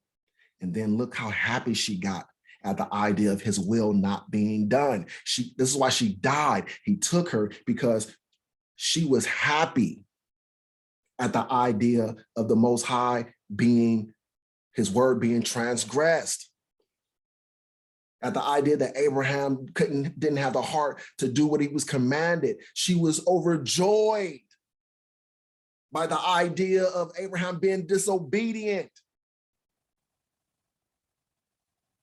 And then look how happy she got at the idea of his will not being done. This is why she died. He took her because she was happy at the idea of the Most High his word being transgressed. At the idea that Abraham didn't have the heart to do what he was commanded. She was overjoyed by the idea of Abraham being disobedient.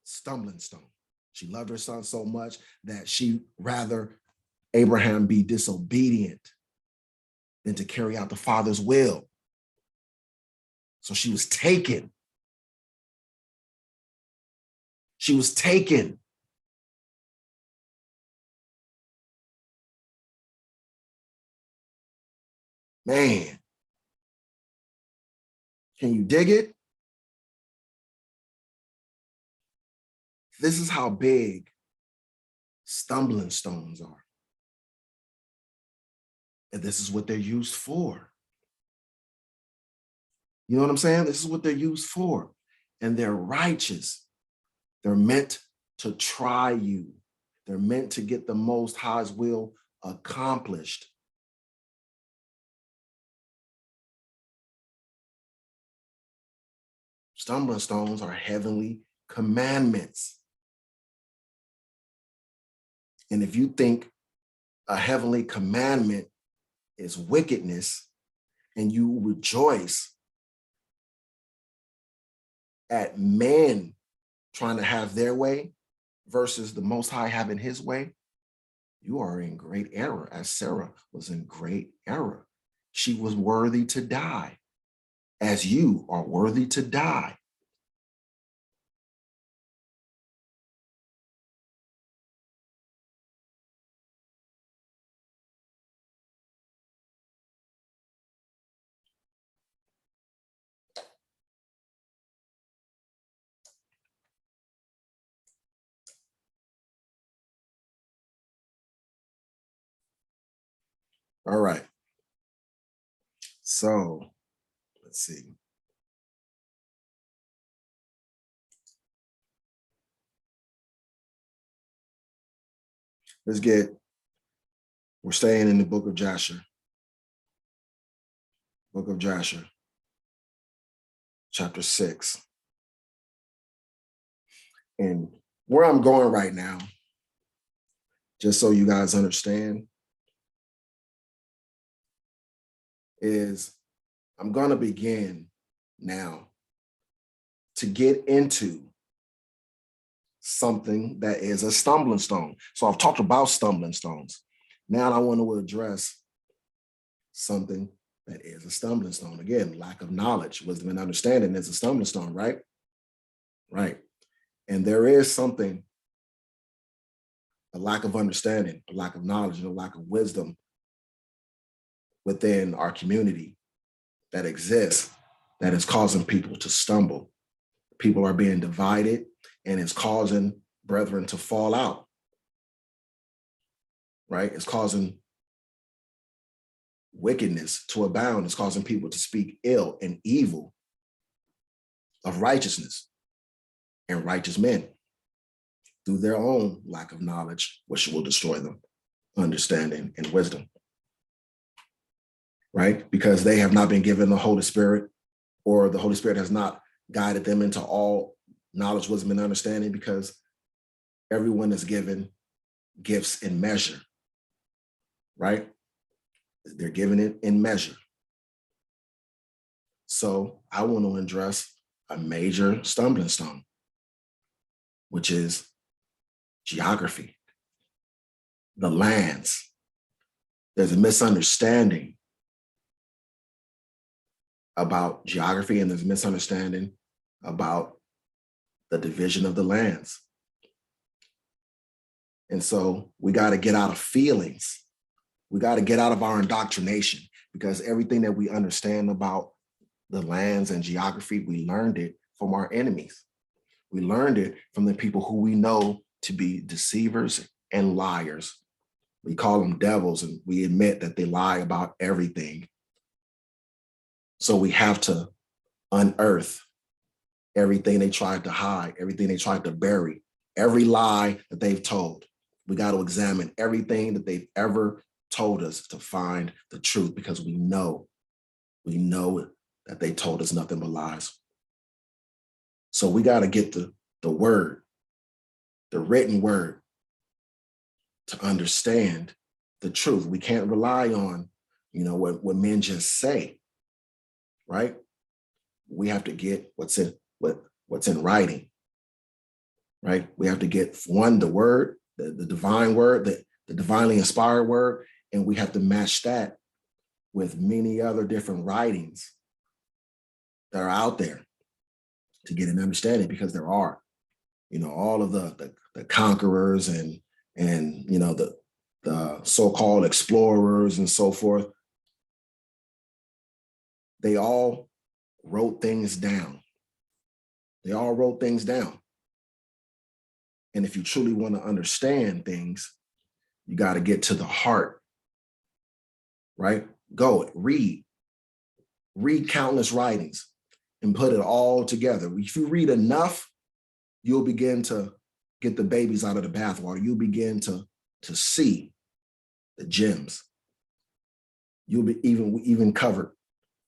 Stumbling stone. She loved her son so much that she rather Abraham be disobedient than to carry out the Father's will. So she was taken. She was taken. Man, can you dig it? This is how big stumbling stones are. And this is what they're used for. You know what I'm saying? This is what they're used for. And they're righteous. They're meant to try you. They're meant to get the Most High's will accomplished. Stumbling stones are heavenly commandments. And if you think a heavenly commandment is wickedness and you rejoice at men trying to have their way versus the Most High having his way, you are in great error, as Sarah was in great error. She was worthy to die, as you are worthy to die. All right. So let's see. We're staying in the book of Jasher. Book of Jasher, chapter 6. And where I'm going right now, just so you guys understand, is I'm going to begin now to get into something that is a stumbling stone. So I've talked about stumbling stones. Now I want to address something that is a stumbling stone. Again, lack of knowledge, wisdom, and understanding is a stumbling stone, right? Right. And there is something, a lack of understanding, a lack of knowledge, and a lack of wisdom within our community that exists that is causing people to stumble. People are being divided and it's causing brethren to fall out, right? It's causing wickedness to abound. It's causing people to speak ill and evil of righteousness and righteous men through their own lack of knowledge, which will destroy them, understanding and wisdom, right? Because they have not been given the Holy Spirit, or the Holy Spirit has not guided them into all knowledge, wisdom, and understanding, because everyone is given gifts in measure, right? They're given it in measure. So I want to address a major stumbling stone, which is geography, the lands. There's a misunderstanding about geography, and there's a misunderstanding about the division of the lands. And so we got to get out of feelings. We got to get out of our indoctrination, because everything that we understand about the lands and geography, we learned it from our enemies. We learned it from the people who we know to be deceivers and liars. We call them devils, and we admit that they lie about everything. So we have to unearth everything they tried to hide, everything they tried to bury, every lie that they've told. We got to examine everything that they've ever told us to find the truth, because we know that they told us nothing but lies. So we got to get the word, the written word, to understand the truth. We can't rely on, what men just say, right? We have to get what's in writing, right? We have to get, one, the word, the divine word, the divinely inspired word, and we have to match that with many other different writings that are out there to get an understanding, because there are, all of the conquerors and the so-called explorers and so forth. They all wrote things down. They all wrote things down. And if you truly want to understand things, you got to get to the heart, right? Go read countless writings and put it all together. If you read enough, you'll begin to get the babies out of the bathwater. You'll begin to see the gems. You'll be even covered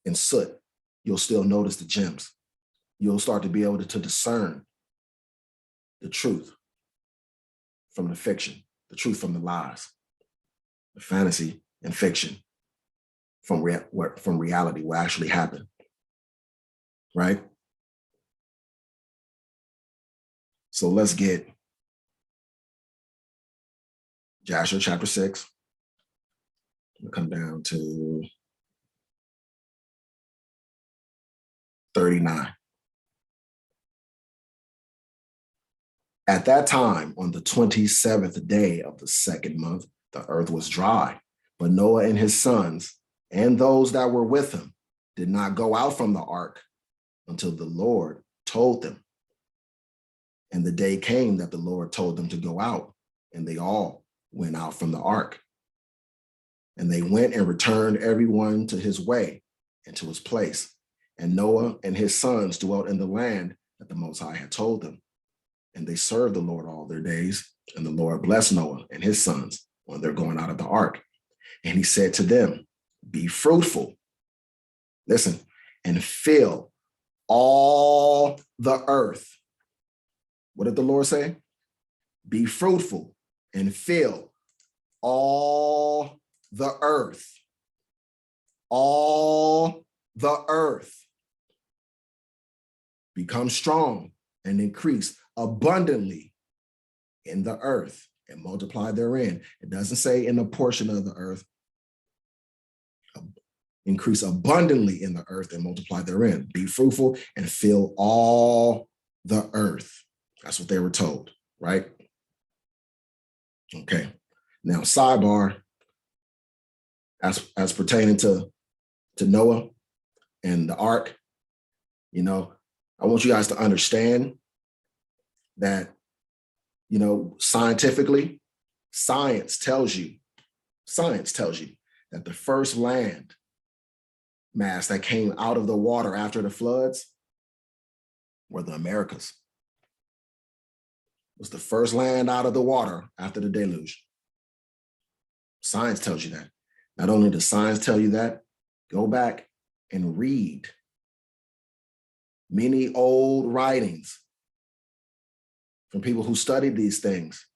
in soot. You'll still notice the gems. You'll start to be able to discern the truth from the fiction, the truth from the lies, the fantasy and fiction from reality, what actually happened, right? So let's get Joshua chapter 6. We'll come down to 39. At that time, on the 27th day of the second month, the earth was dry, but Noah and his sons and those that were with him did not go out from the ark until the Lord told them. And the day came that the Lord told them to go out, and they all went out from the ark. And they went and returned everyone to his way and to his place. And Noah and his sons dwelt in the land that the Most High had told them. And they served the Lord all their days. And the Lord blessed Noah and his sons when they're going out of the ark. And he said to them, be fruitful, listen, and fill all the earth. What did the Lord say? Be fruitful and fill all the earth. All the earth. Become strong and increase abundantly in the earth and multiply therein. It doesn't say in a portion of the earth. Increase abundantly in the earth and multiply therein. Be fruitful and fill all the earth. That's what they were told, right? Okay. Now, sidebar, as pertaining to Noah and the ark, I want you guys to understand that, scientifically, science tells you that the first land mass that came out of the water after the floods were the Americas. It was the first land out of the water after the deluge. Science tells you that. Not only does science tell you that, go back and read many old writings from people who studied these things.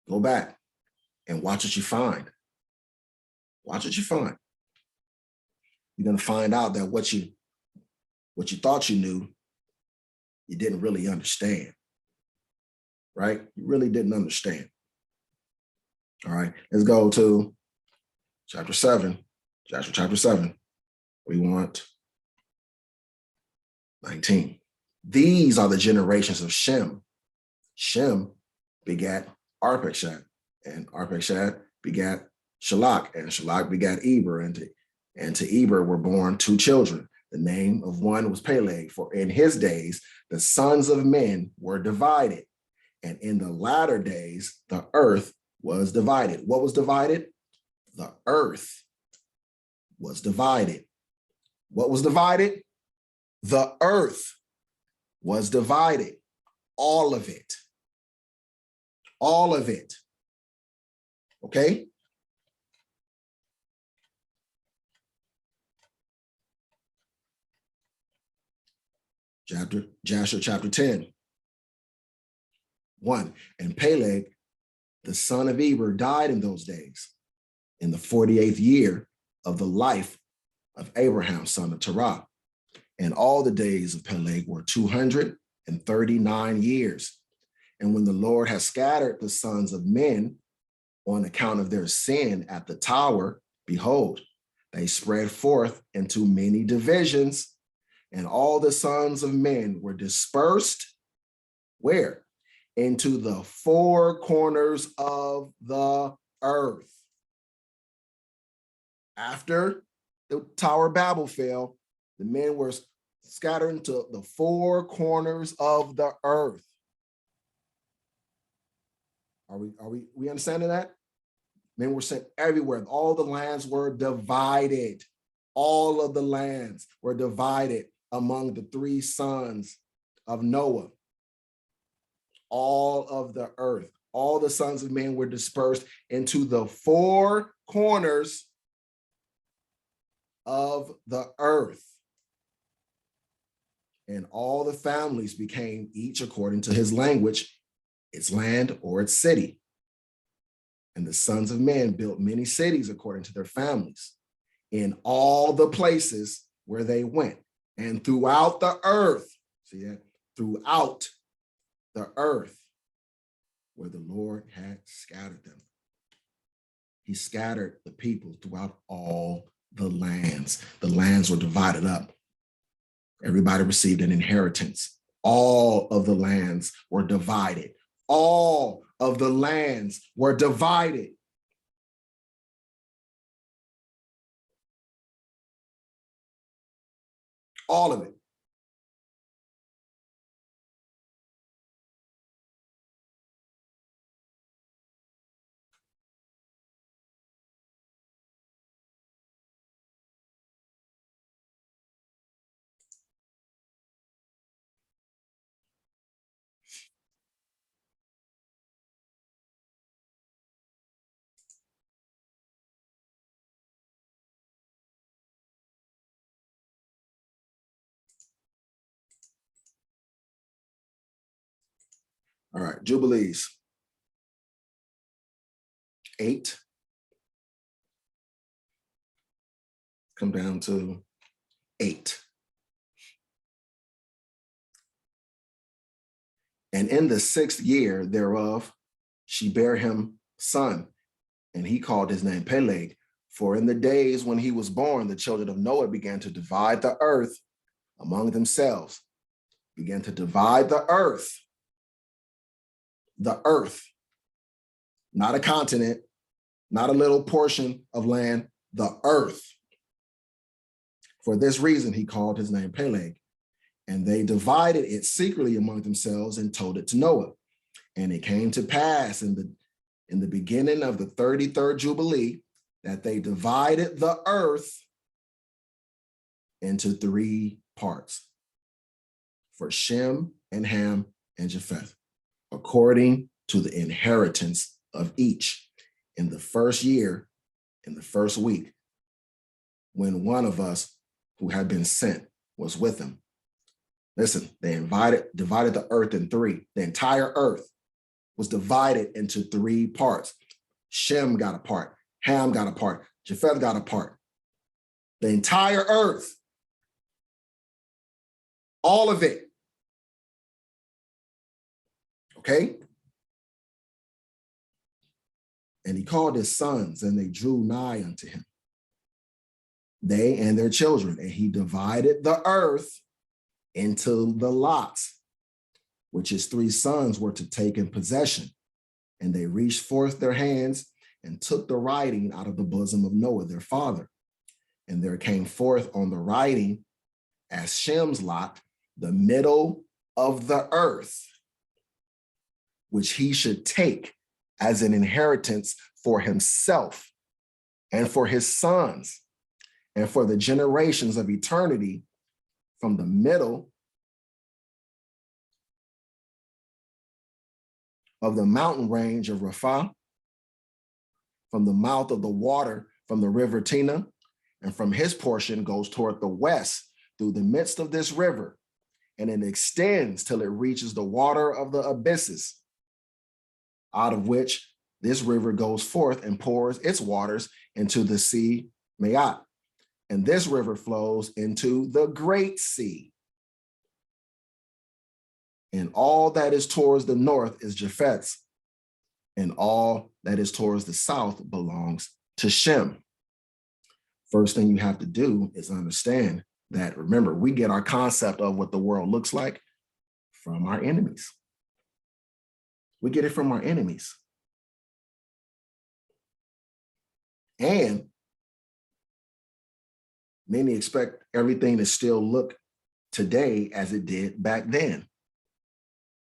Go back and watch what you find. Watch what you find. You're going to find out that what you thought you knew, you didn't really understand, right? You really didn't understand. All right, let's go to chapter 7, Joshua chapter 7. We want 19. These are the generations of Shem. Shem begat Arpachshad, and Arpachshad begat Shalak, and Shalak begat Eber, and to Eber were born two children. The name of one was Peleg, for in his days the sons of men were divided, and in the latter days the earth was divided. What was divided? The earth was divided. What was divided? The earth was divided. All of it. All of it. Okay? Joshua chapter 10. 1. And Peleg, the son of Eber, died in those days, in the 48th year of the life of Abraham, son of Terah. And all the days of Peleg were 239 years. And when the Lord has scattered the sons of men on account of their sin at the tower, behold, they spread forth into many divisions, and all the sons of men were dispersed, where? Into the four corners of the earth. After the Tower of Babel fell, the men were scattered into the four corners of the earth. Are we understanding that? Men were sent everywhere. All the lands were divided. All of the lands were divided among the three sons of Noah. All of the earth, all the sons of men were dispersed into the four corners of the earth. And all the families became each according to his language, its land or its city. And the sons of men built many cities according to their families in all the places where they went. And throughout the earth, see that? Throughout the earth where the Lord had scattered them. He scattered the people throughout all the lands. The lands were divided up. Everybody received an inheritance. All of the lands were divided. All of the lands were divided. All of it. All right, Jubilees. 8. Come down to 8. And in the 6th year thereof, she bare him son, and he called his name Peleg. For in the days when he was born, the children of Noah began to divide the earth among themselves, began to divide the earth, not a continent, not a little portion of land, the earth. For this reason, he called his name Peleg. And they divided it secretly among themselves and told it to Noah. And it came to pass in the beginning of the 33rd Jubilee that they divided the earth into 3 parts for Shem and Ham and Japheth, according to the inheritance of each in the 1st year, in the 1st week, when one of us who had been sent was with him. Listen, they divided the earth in 3. The entire earth was divided into 3 parts. Shem got a part, Ham got a part, Japheth got a part. The entire earth, all of it. Okay? And he called his sons, and they drew nigh unto him, they and their children, and he divided the earth into the lots, which his 3 sons were to take in possession. And they reached forth their hands and took the writing out of the bosom of Noah, their father. And there came forth on the writing as Shem's lot, the middle of the earth, which he should take as an inheritance for himself and for his sons and for the generations of eternity, from the middle of the mountain range of Rapha, from the mouth of the water, from the river Tina, and from his portion goes toward the west through the midst of this river, and it extends till it reaches the water of the abysses, out of which this river goes forth and pours its waters into the sea Mayat. And this river flows into the great sea. and all that is towards the north is Japheth's, and all that is towards the south belongs to Shem. First thing you have to do is understand that, remember, we get our concept of what the world looks like from our enemies. We get it from our enemies. And many expect everything to still look today as it did back then,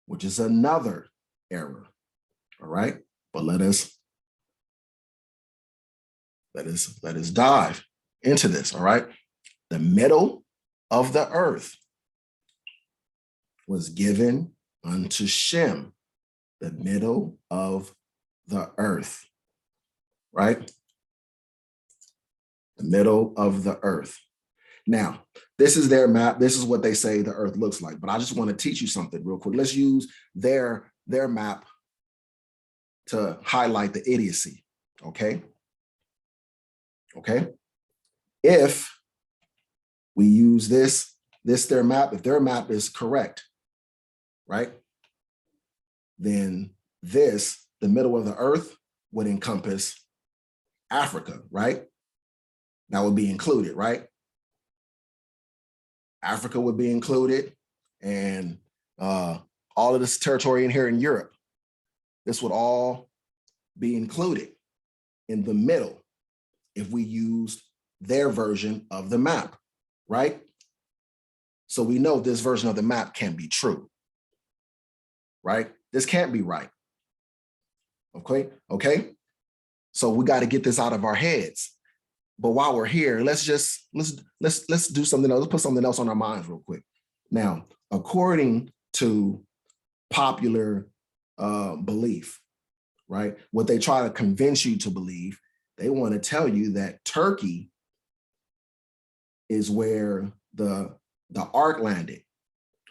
which is another error. All right, but let us dive into this. All right, the middle of the earth was given unto Shem, the middle of the earth, right? The middle of the earth. Now, this is their map. This is what they say the earth looks like. But I just want to teach you something real quick. Let's use their map to highlight the idiocy, okay? Okay. If we use their map, if their map is correct, right, then the middle of the earth would encompass Africa, right? That would be included, right? Africa would be included, and all of this territory in here in Europe, this would all be included in the middle if we used their version of the map, right? So we know this version of the map can't be true, right? This can't be right. Okay? So we got to get this out of our heads. But while we're here, let's do something else. Let's put something else on our minds real quick. Now, according to popular belief, right? What they try to convince you to believe, they want to tell you that Turkey is where the ark landed,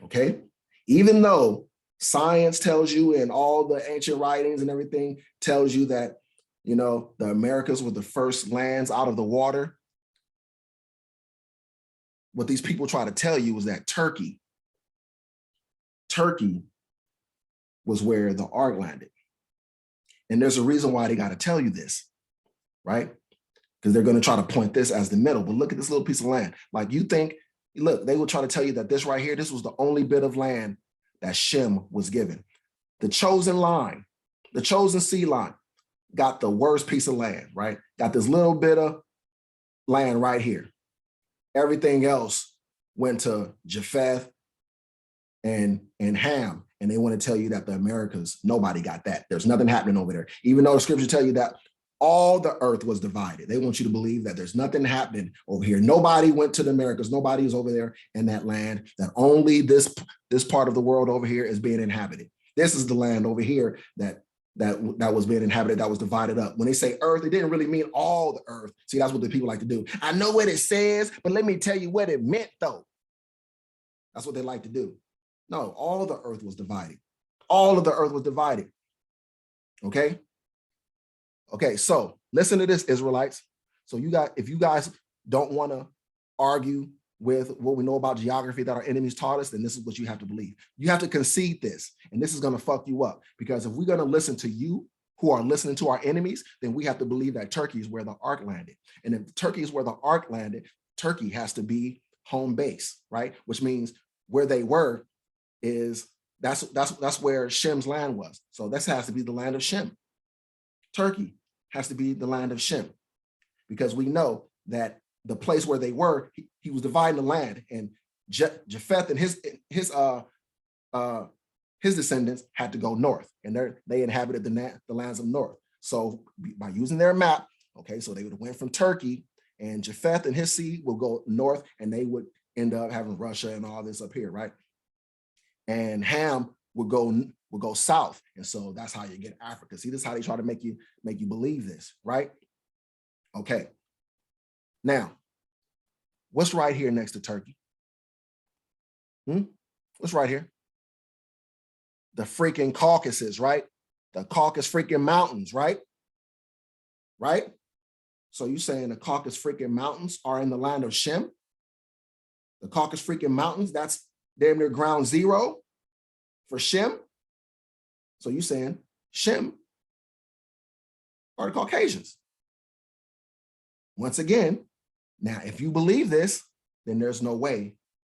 okay? Even though science tells you, and all the ancient writings and everything tells you that, you know, the Americas were the first lands out of the water, what these people try to tell you is that Turkey was where the ark landed. And there's a reason why they got to tell you this, right? Because they're going to try to point this as the middle. But look at this little piece of land. Like, you think, look, they will try to tell you that this right here, this was the only bit of land that Shem was given. The chosen line, the chosen sea line, got the worst piece of land, right? Got this little bit of land right here. Everything else went to Japheth and Ham. And they want to tell you that the Americas, nobody got that. There's nothing happening over there. Even though the scriptures tell you that all the earth was divided. They want you to believe that there's nothing happening over here. Nobody went to the Americas. Nobody is over there in that land, that only this part of the world over here is being inhabited. This is the land over here that was being inhabited, that was divided up. When they say earth, it didn't really mean all the earth. See, that's what the people like to do. I know what it says, but let me tell you what it meant, though. That's what they like to do. No, all the earth was divided. All of the earth was divided. Okay? Okay, so listen to this, Israelites. So if you guys don't want to argue with what we know about geography that our enemies taught us, then this is what you have to believe. You have to concede this, and this is going to fuck you up. Because if we're going to listen to you who are listening to our enemies, then we have to believe that Turkey is where the ark landed. And if Turkey is where the ark landed, Turkey has to be home base, right? Which means where they were that's where Shem's land was. So this has to be the land of Shem. Turkey has to be the land of Shem, because we know that the place where they were, he was dividing the land, and Japheth and his descendants had to go north, and they inhabited the lands of north. So by using their map, okay, so they would have went from Turkey, and Japheth and his seed will go north, and they would end up having Russia and all this up here, right? And Ham would go south, and so that's how you get Africa. See, this is how they try to make you believe this, right? Okay. Now, what's right here next to Turkey? What's right here? The freaking Caucasus, right? The Caucasus freaking mountains, right? Right? So you saying the Caucasus freaking mountains are in the land of Shem? The Caucasus freaking mountains, that's damn near ground zero. for Shem. So you're saying Shem are the Caucasians. Once again, now, if you believe this, then there's no way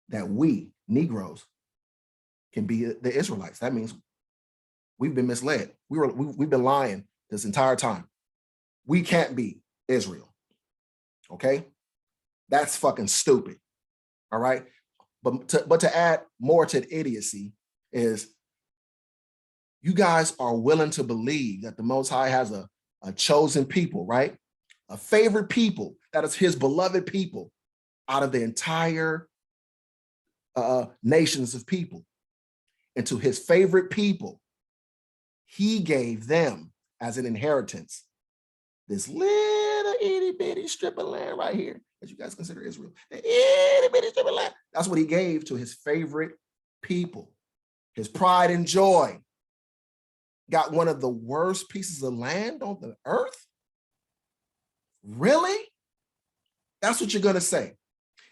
that we, Negroes, can be the Israelites. That means we've been misled. We've been lying this entire time. We can't be Israel, okay? That's fucking stupid, all right? But to add more to the idiocy is you guys are willing to believe that the Most High has a chosen people, right? A favorite people, that is his beloved people out of the entire nations of people. And to his favorite people, he gave them as an inheritance this little itty bitty strip of land right here that you guys consider Israel. The itty bitty strip of land. That's what he gave to his favorite people. His pride and joy got one of the worst pieces of land on the earth. Really? That's what you're going to say.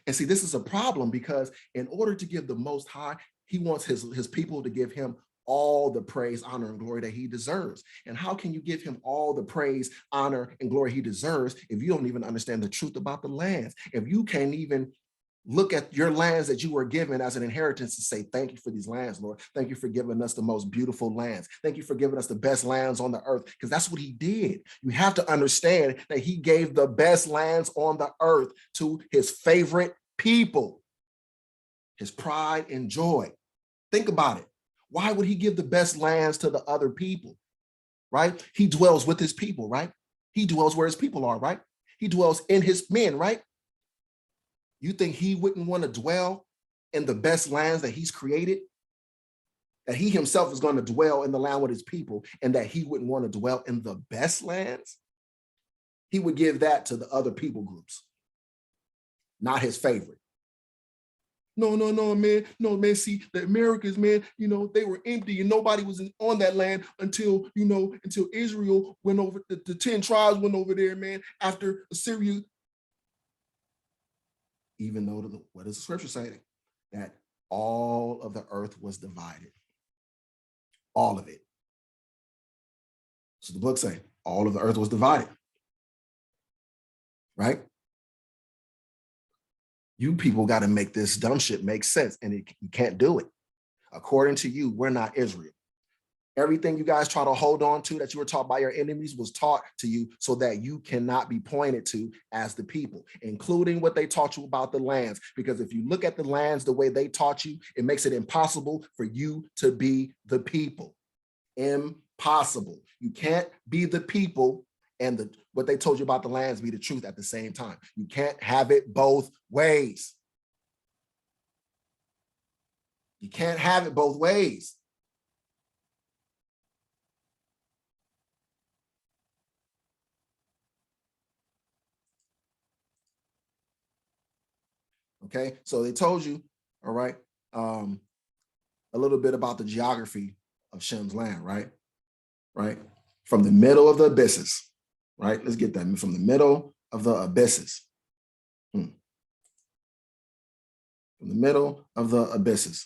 And see, this is a problem because in order to give the Most High, he wants his people to give him all the praise, honor, and glory that he deserves. And how can you give him all the praise, honor, and glory he deserves if you don't even understand the truth about the lands? If you can't even look at your lands that you were given as an inheritance and say, thank you for these lands, Lord. Thank you for giving us the most beautiful lands. Thank you for giving us the best lands on the earth, because that's what he did. You have to understand that he gave the best lands on the earth to his favorite people, his pride and joy. Think about it. Why would he give the best lands to the other people, right? He dwells with his people, right? He dwells where his people are, right? He dwells in his men, right? You think he wouldn't want to dwell in the best lands that he's created? That he himself is going to dwell in the land with his people, and that he wouldn't want to dwell in the best lands? He would give that to the other people groups, not his favorite. No, man. No, man. See, the Americans, man, they were empty and nobody was on that land until Israel went over, the 10 tribes went over there, man, after Assyria. Even though, what does the scripture say? That all of the earth was divided. All of it. So the book say, all of the earth was divided. Right? You people got to make this dumb shit make sense, and you can't do it. According to you, we're not Israel. Everything you guys try to hold on to that you were taught by your enemies was taught to you so that you cannot be pointed to as the people, including what they taught you about the lands. Because if you look at the lands the way they taught you, it makes it impossible for you to be the people. Impossible. You can't be the people and what they told you about the lands be the truth at the same time. You can't have it both ways. You can't have it both ways. Okay, so they told you, all right, a little bit about the geography of Shem's land, right? Right? From the middle of the abysses, right? Let's get that, from the middle of the abysses. From the middle of the abysses.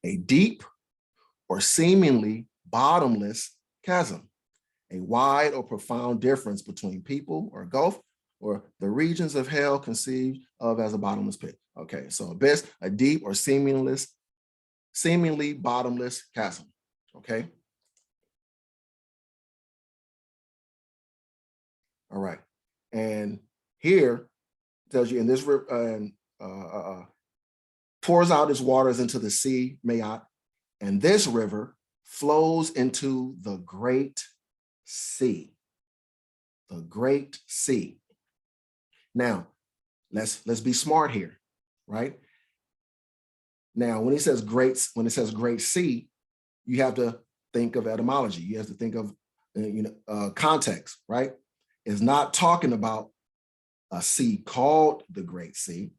A deep or seemingly bottomless chasm, a wide or profound difference between people or gulf, or the regions of hell conceived of as a bottomless pit. Okay, so abyss, a deep or seemingly bottomless chasm. Okay. All right, and here tells you in this pours out its waters into the sea, Mayat, and this river flows into the great sea. The great sea. Now, let's be smart here, right? Now, when it says great sea, you have to think of etymology. You have to think of context, right? It's not talking about a sea called the Great Sea.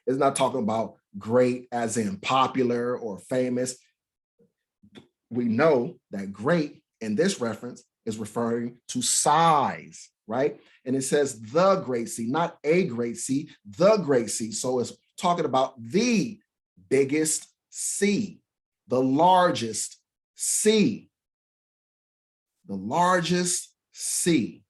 It's not talking about great as in popular or famous. we know that great in this reference is referring to size, right? And it says the great sea, not a great sea, the great sea. So it's talking about the biggest sea, the largest sea, the largest sea.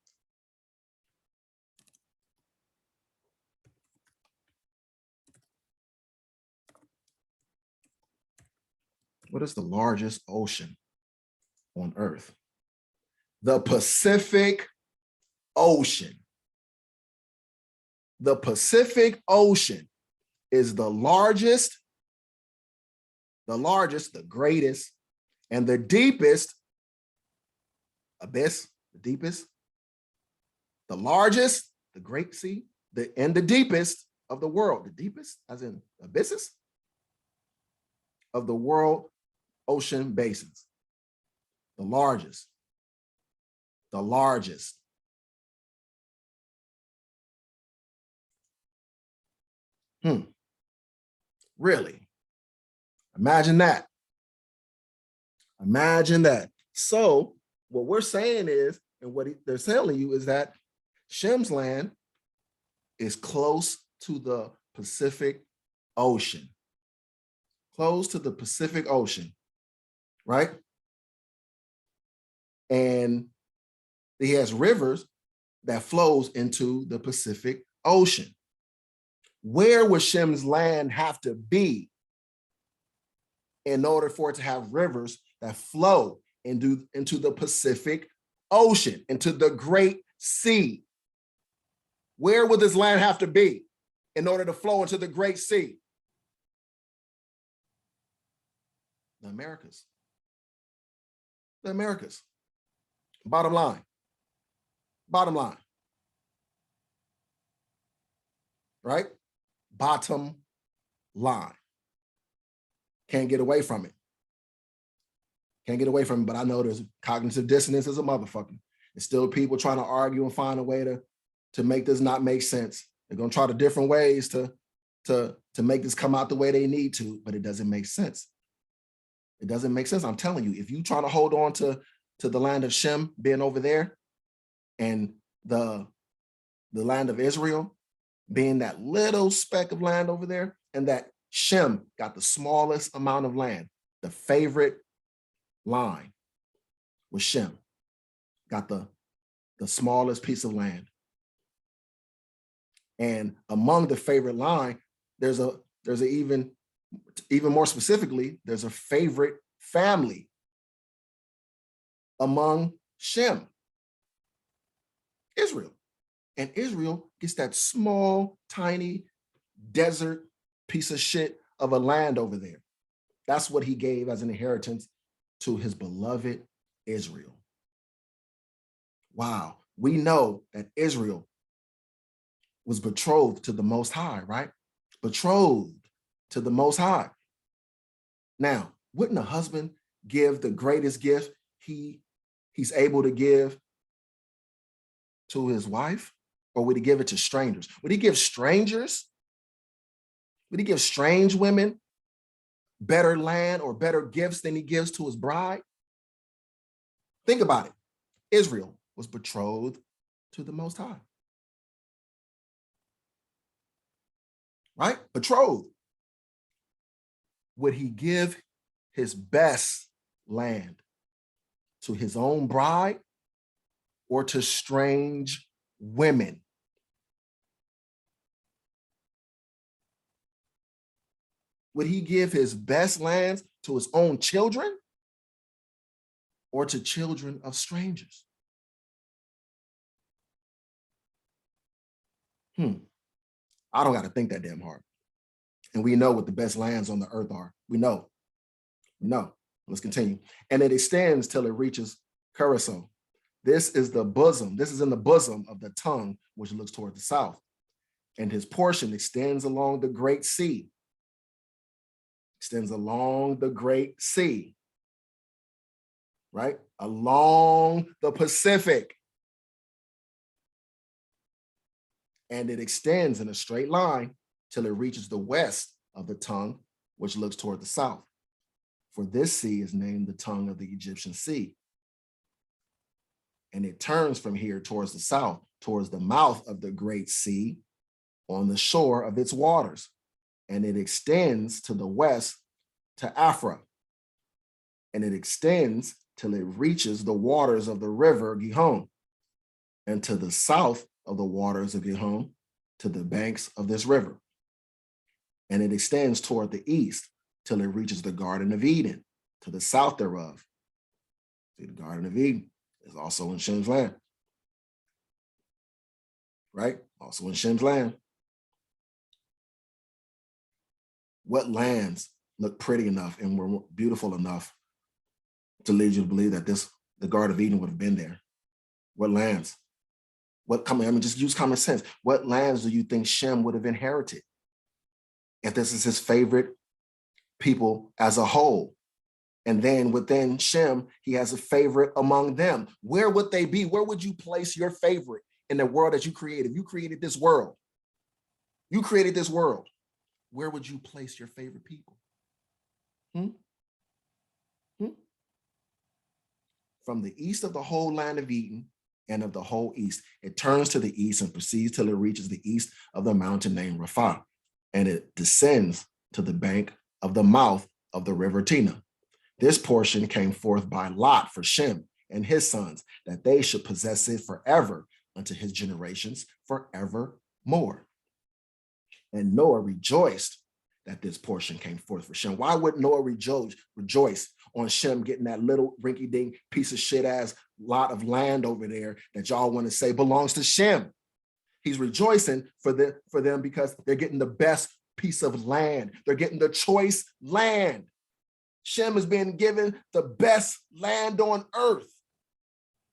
What is the largest ocean on Earth? The Pacific Ocean. The Pacific Ocean is the largest, the greatest, and the deepest abyss, the deepest, the largest, the great sea, and the deepest of the world. The deepest, as in abysses, of the world ocean basins. The largest. The largest. Really? Imagine that. Imagine that. So what we're saying is, and what they're telling you is that Shim's land is close to the Pacific Ocean. Close to the Pacific Ocean, right? And he has rivers that flows into the Pacific Ocean. Where would Shim's land have to be in order for it to have rivers that flow into the Pacific Ocean, into the Great Sea? Where would this land have to be in order to flow into the Great Sea? The Americas. The Americas. Bottom line. Bottom line. Right? Bottom line. Can't get away from it. Can't get away from it, but I know there's cognitive dissonance as a motherfucker. There's still people trying to argue and find a way to make this not make sense. They're going to try the different ways to make this come out the way they need to, but it doesn't make sense. It doesn't make sense. I'm telling you, if you try to hold on to the land of Shem being over there and the land of Israel being that little speck of land over there, and that Shem got the smallest amount of land, the favorite line was Shem, got the smallest piece of land. And among the favorite line, there's even more specifically, there's a favorite family among Shem, Israel. And Israel gets that small, tiny desert piece of shit of a land over there. That's what he gave as an inheritance to his beloved Israel. Wow. We know that Israel was betrothed to the Most High, right? Betrothed to the Most High. Now, wouldn't a husband give the greatest gift he's able to give to his wife? Or would he give it to strangers? Would he give strangers? Would he give strange women better land or better gifts than he gives to his bride? Think about it. Israel was betrothed to the Most High. Right? Betrothed. Would he give his best land to his own bride or to strange women? Would he give his best lands to his own children or to children of strangers? I don't got to think that damn hard. And we know what the best lands on the earth are. We know. Let's continue. And it extends till it reaches Curacao. This is the bosom. This is in the bosom of the tongue, which looks toward the south. And his portion extends along the Great Sea. Extends along the Great Sea. Right? Along the Pacific. And it extends in a straight line till it reaches the west of the tongue, which looks toward the south. For this sea is named the tongue of the Egyptian sea. And it turns from here towards the south, towards the mouth of the great sea on the shore of its waters. And it extends to the west to Afra. And it extends till it reaches the waters of the river Gihon, and to the south of the waters of Gihon, to the banks of this river. And it extends toward the east till it reaches the Garden of Eden, to the south thereof. See, the Garden of Eden is also in Shim's land, right? Also in Shim's land. What lands look pretty enough and were beautiful enough to lead you to believe that the Garden of Eden would have been there? What lands? Just use common sense. What lands do you think Shem would have inherited if this is his favorite people as a whole? And then within Shem, he has a favorite among them. Where would they be? Where would you place your favorite in the world that you created? You created this world. You created this world. Where would you place your favorite people? From the east of the whole land of Eden and of the whole east, it turns to the east and proceeds till it reaches the east of the mountain named Rapha, and it descends to the bank of the mouth of the river Tina. This portion came forth by lot for Shem and his sons, that they should possess it forever unto his generations forevermore. And Noah rejoiced that this portion came forth for Shem. Why would Noah rejoice on Shem getting that little rinky-dink piece of shit ass lot of land over there that y'all want to say belongs to Shem? He's rejoicing for them because they're getting the best piece of land. They're getting the choice land. Shem has been given the best land on earth.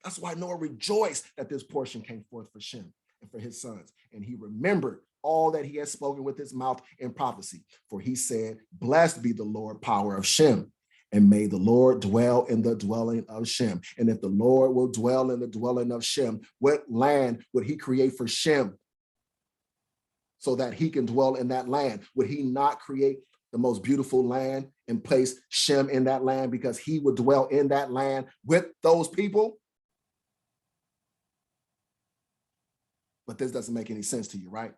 That's why Noah rejoiced that this portion came forth for Shem and for his sons. And he remembered all that he had spoken with his mouth in prophecy. For he said, blessed be the Lord power of Shem, and may the Lord dwell in the dwelling of Shem. And if the Lord will dwell in the dwelling of Shem, what land would he create for Shem so that he can dwell in that land? Would he not create the most beautiful land and place Shem in that land because he would dwell in that land with those people? But this doesn't make any sense to you, right?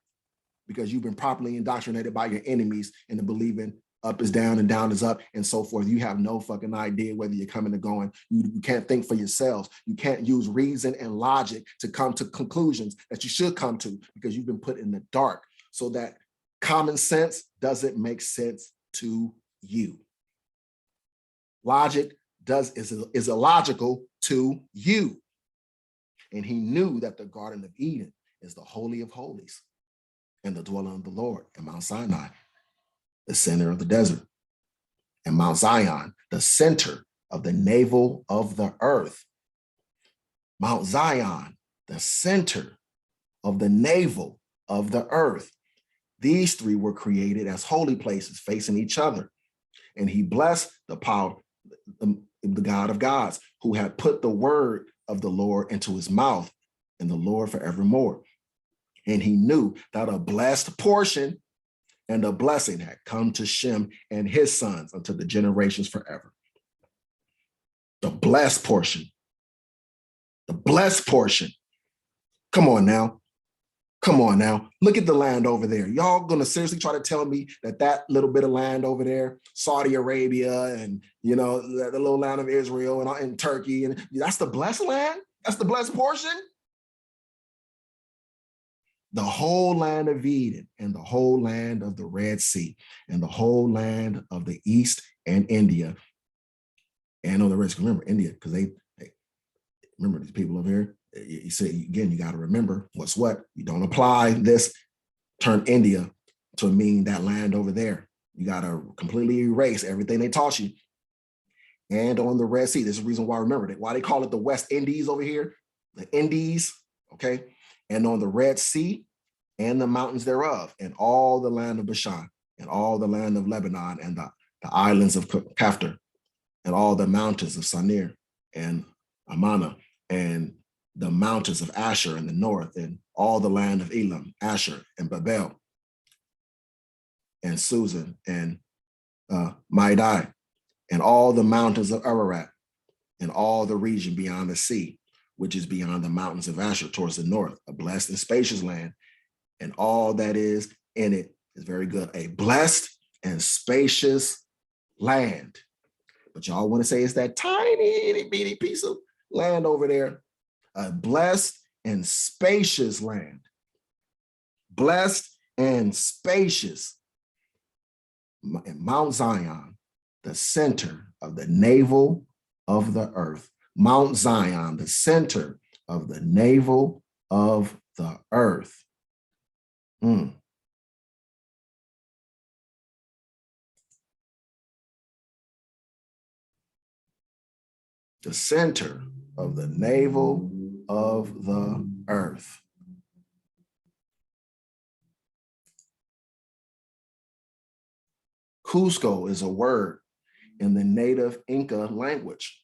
Because you've been properly indoctrinated by your enemies into believing up is down and down is up and so forth. You have no fucking idea whether you're coming or going. You can't think for yourselves. You can't use reason and logic to come to conclusions that you should come to because you've been put in the dark, so that common sense doesn't make sense to you. Logic is illogical to you. And he knew that the Garden of Eden is the Holy of Holies and the dwelling of the Lord at Mount Sinai, the center of the desert, and Mount Zion, the center of the navel of the earth. Mount Zion, the center of the navel of the earth. These three were created as holy places facing each other. And he blessed the power, the God of gods, who had put the word of the Lord into his mouth, and the Lord forevermore. And he knew that a blessed portion and a blessing had come to Shem and his sons unto the generations forever. The blessed portion. The blessed portion. Come on now. Come on now. Look at the land over there. Y'all gonna seriously try to tell me that little bit of land over there, Saudi Arabia and, the little land of Israel and Turkey, and that's the blessed land? That's the blessed portion? The whole land of Eden and the whole land of the Red Sea and the whole land of the East and India and on the Red Sea. Remember India, because they remember these people over here. You say, again, you got to remember what's what. You don't apply this term India to mean that land over there. You got to completely erase everything they taught you. And on the Red Sea, this is the reason why I remember it. Why they call it the West Indies over here, the Indies, okay? And on the Red Sea and the mountains thereof, and all the land of Bashan, and all the land of Lebanon, and the islands of Kaftar, and all the mountains of Sanir, and Amana, and the mountains of Asher in the north, and all the land of Elam, Asher, and Babel, and Susan, and Maidai, and all the mountains of Ararat, and all the region beyond the sea, which is beyond the mountains of Asher towards the north, a blessed and spacious land, and all that is in it is very good. A blessed and spacious land. But y'all want to say it's that tiny, itty bitty piece of land over there. A blessed and spacious land. Blessed and spacious. Mount Zion, the center of the navel of the earth. Mount Zion, the center of the navel of the earth. The center of the navel of the earth. Cusco is a word in the native Inca language.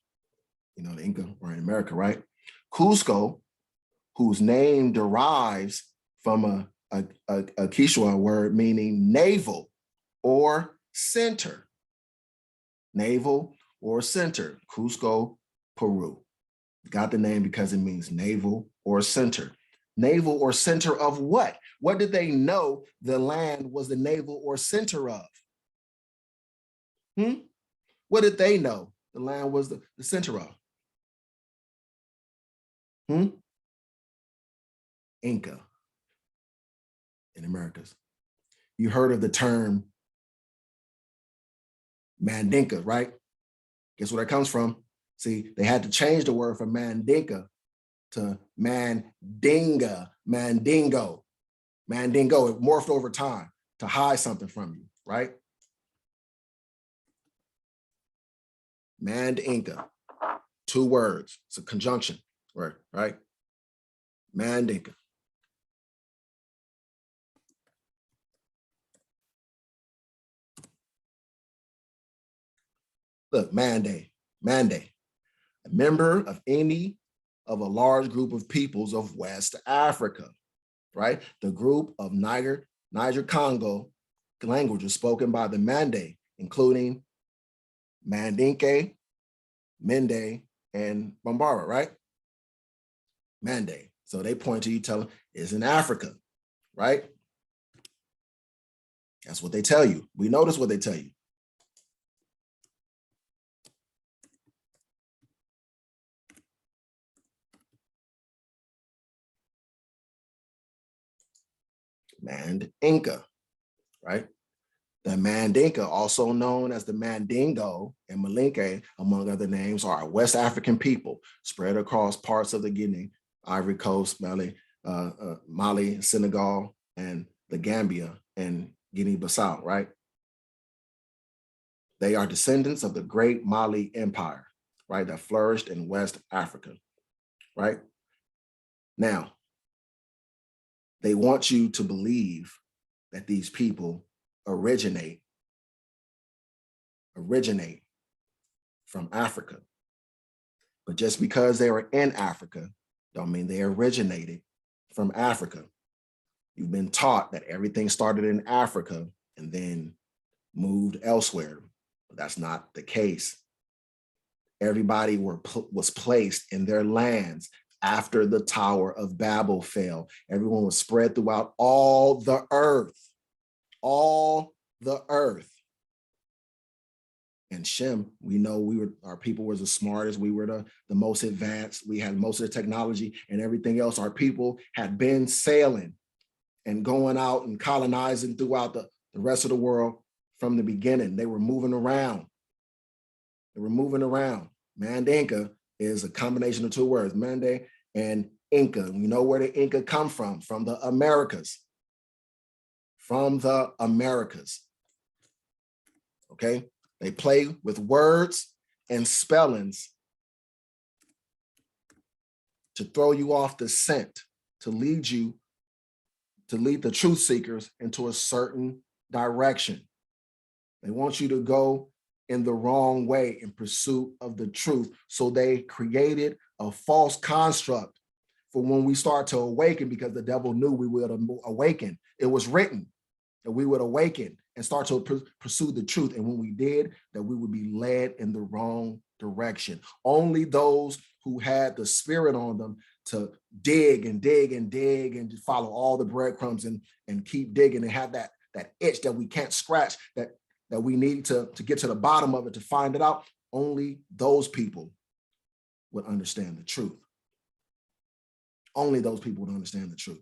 You know, the Inca were in America, right? Cusco, whose name derives from a Quechua word meaning navel or center. Navel or center, Cusco, Peru. Got the name because it means navel or center. Navel or center of what? What did they know the land was the navel or center of? What did they know the land was the center of? Inca in Americas. You heard of the term Mandinka, right? Guess where that comes from? See, they had to change the word from Mandinka to Mandinga, Mandingo. Mandingo, it morphed over time to hide something from you, right? Mandinka, 2 words, it's a conjunction word, right? Mandinka. Look, Mande, a member of any of a large group of peoples of West Africa, right? The group of Niger-Congo languages spoken by the Mande, including Mandinka, Mende, and Bambara, right? Mande. So they point to you, tell them it's in Africa, right? That's what they tell you. We notice what they tell you. Mandinka, right? The Mandinka, also known as the Mandingo and Malinke, among other names, are a West African people spread across parts of the Guinea, Ivory Coast, Mali, Senegal, and the Gambia and Guinea-Bissau, right? They are descendants of the great Mali Empire, right, that flourished in West Africa, right? Now, they want you to believe that these people originate from Africa. But just because they were in Africa, don't mean they originated from Africa. You've been taught that everything started in Africa and then moved elsewhere. But that's not the case. Everybody was placed in their lands after the Tower of Babel fell. Everyone was spread throughout all the earth. All the earth. And Shem, we know our people were the smartest, we were the most advanced, we had most of the technology and everything else. Our people had been sailing and going out and colonizing throughout the rest of the world from the beginning. They were moving around. Mandinka is a combination of 2 words, Mande and Inca. We know where the Inca come from the Americas. From the Americas, okay? They play with words and spellings to throw you off the scent, to lead the truth seekers into a certain direction. They want you to go in the wrong way in pursuit of the truth. So they created a false construct for when we start to awaken, because the devil knew we would awaken. It was written. that we would awaken and start to pursue the truth. And when we did, that we would be led in the wrong direction. Only those who had the spirit on them to dig and dig and dig and just follow all the breadcrumbs and keep digging and have that itch that we can't scratch, that we need to get to the bottom of it, to find it out. Only those people would understand the truth. Only those people would understand the truth.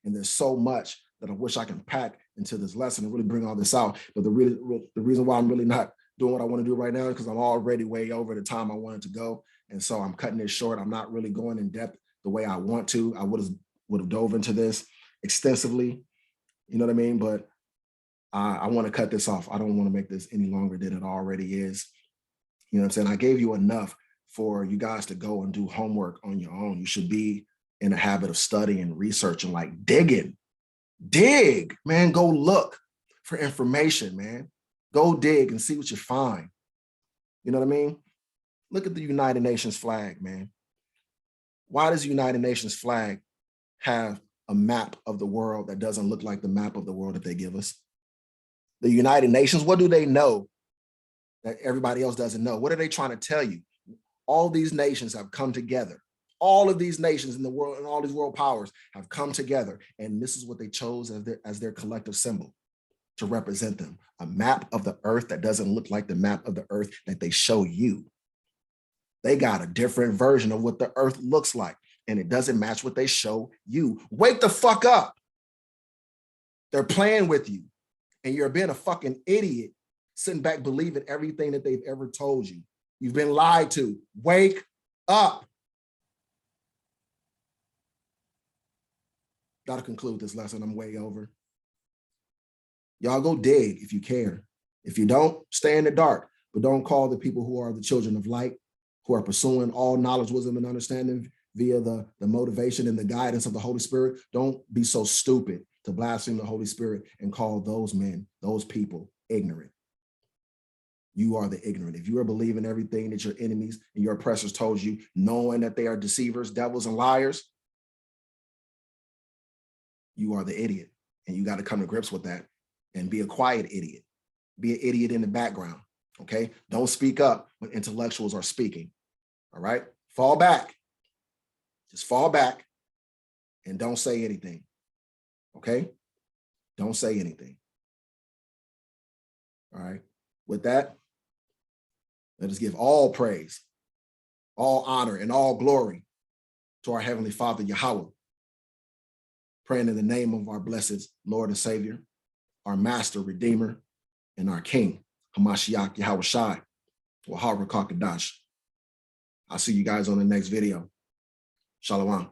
And there's so much that I wish I can pack into this lesson and really bring all this out. But the reason why I'm really not doing what I want to do right now is because I'm already way over the time I wanted to go. And so I'm cutting it short. I'm not really going in depth the way I want to. I would have dove into this extensively, you know what I mean? But I want to cut this off. I don't want to make this any longer than it already is. You know what I'm saying? I gave you enough for you guys to go and do homework on your own. You should be in a habit of studying, researching, like digging. Dig, man. Go look for information, man. Go dig and see what you find. You know what I mean? Look at the United Nations flag, man. Why does the United Nations flag have a map of the world that doesn't look like the map of the world that they give us? The United Nations, what do they know that everybody else doesn't know? What are they trying to tell you? All these nations have come together. All of these nations in the world and all these world powers have come together. And this is what they chose as their collective symbol to represent them. A map of the earth that doesn't look like the map of the earth that they show you. They got a different version of what the earth looks like, and it doesn't match what they show you. Wake the fuck up. They're playing with you, and you're being a fucking idiot, sitting back believing everything that they've ever told you. You've been lied to. Wake up. Got to conclude this lesson. I'm way over. Y'all go dig if you care. If you don't, stay in the dark, but don't call the people who are the children of light, who are pursuing all knowledge, wisdom, and understanding via the motivation and the guidance of the Holy Spirit. Don't be so stupid to blaspheme the Holy Spirit and call those men, those people, ignorant. You are the ignorant. If you are believing everything that your enemies and your oppressors told you, knowing that they are deceivers, devils, and liars, you are the idiot. And you got to come to grips with that and be a quiet idiot. Be an idiot in the background, okay? Don't speak up when intellectuals are speaking, all right? Fall back. Just fall back and don't say anything, okay? Don't say anything, all right? With that, let us give all praise, all honor, and all glory to our Heavenly Father, Yahweh, praying in the name of our blessed Lord and Savior, our Master, Redeemer, and our King, Hamashiach Yahweh Shai, Wahara Kakadash. I'll see you guys on the next video. Shalom.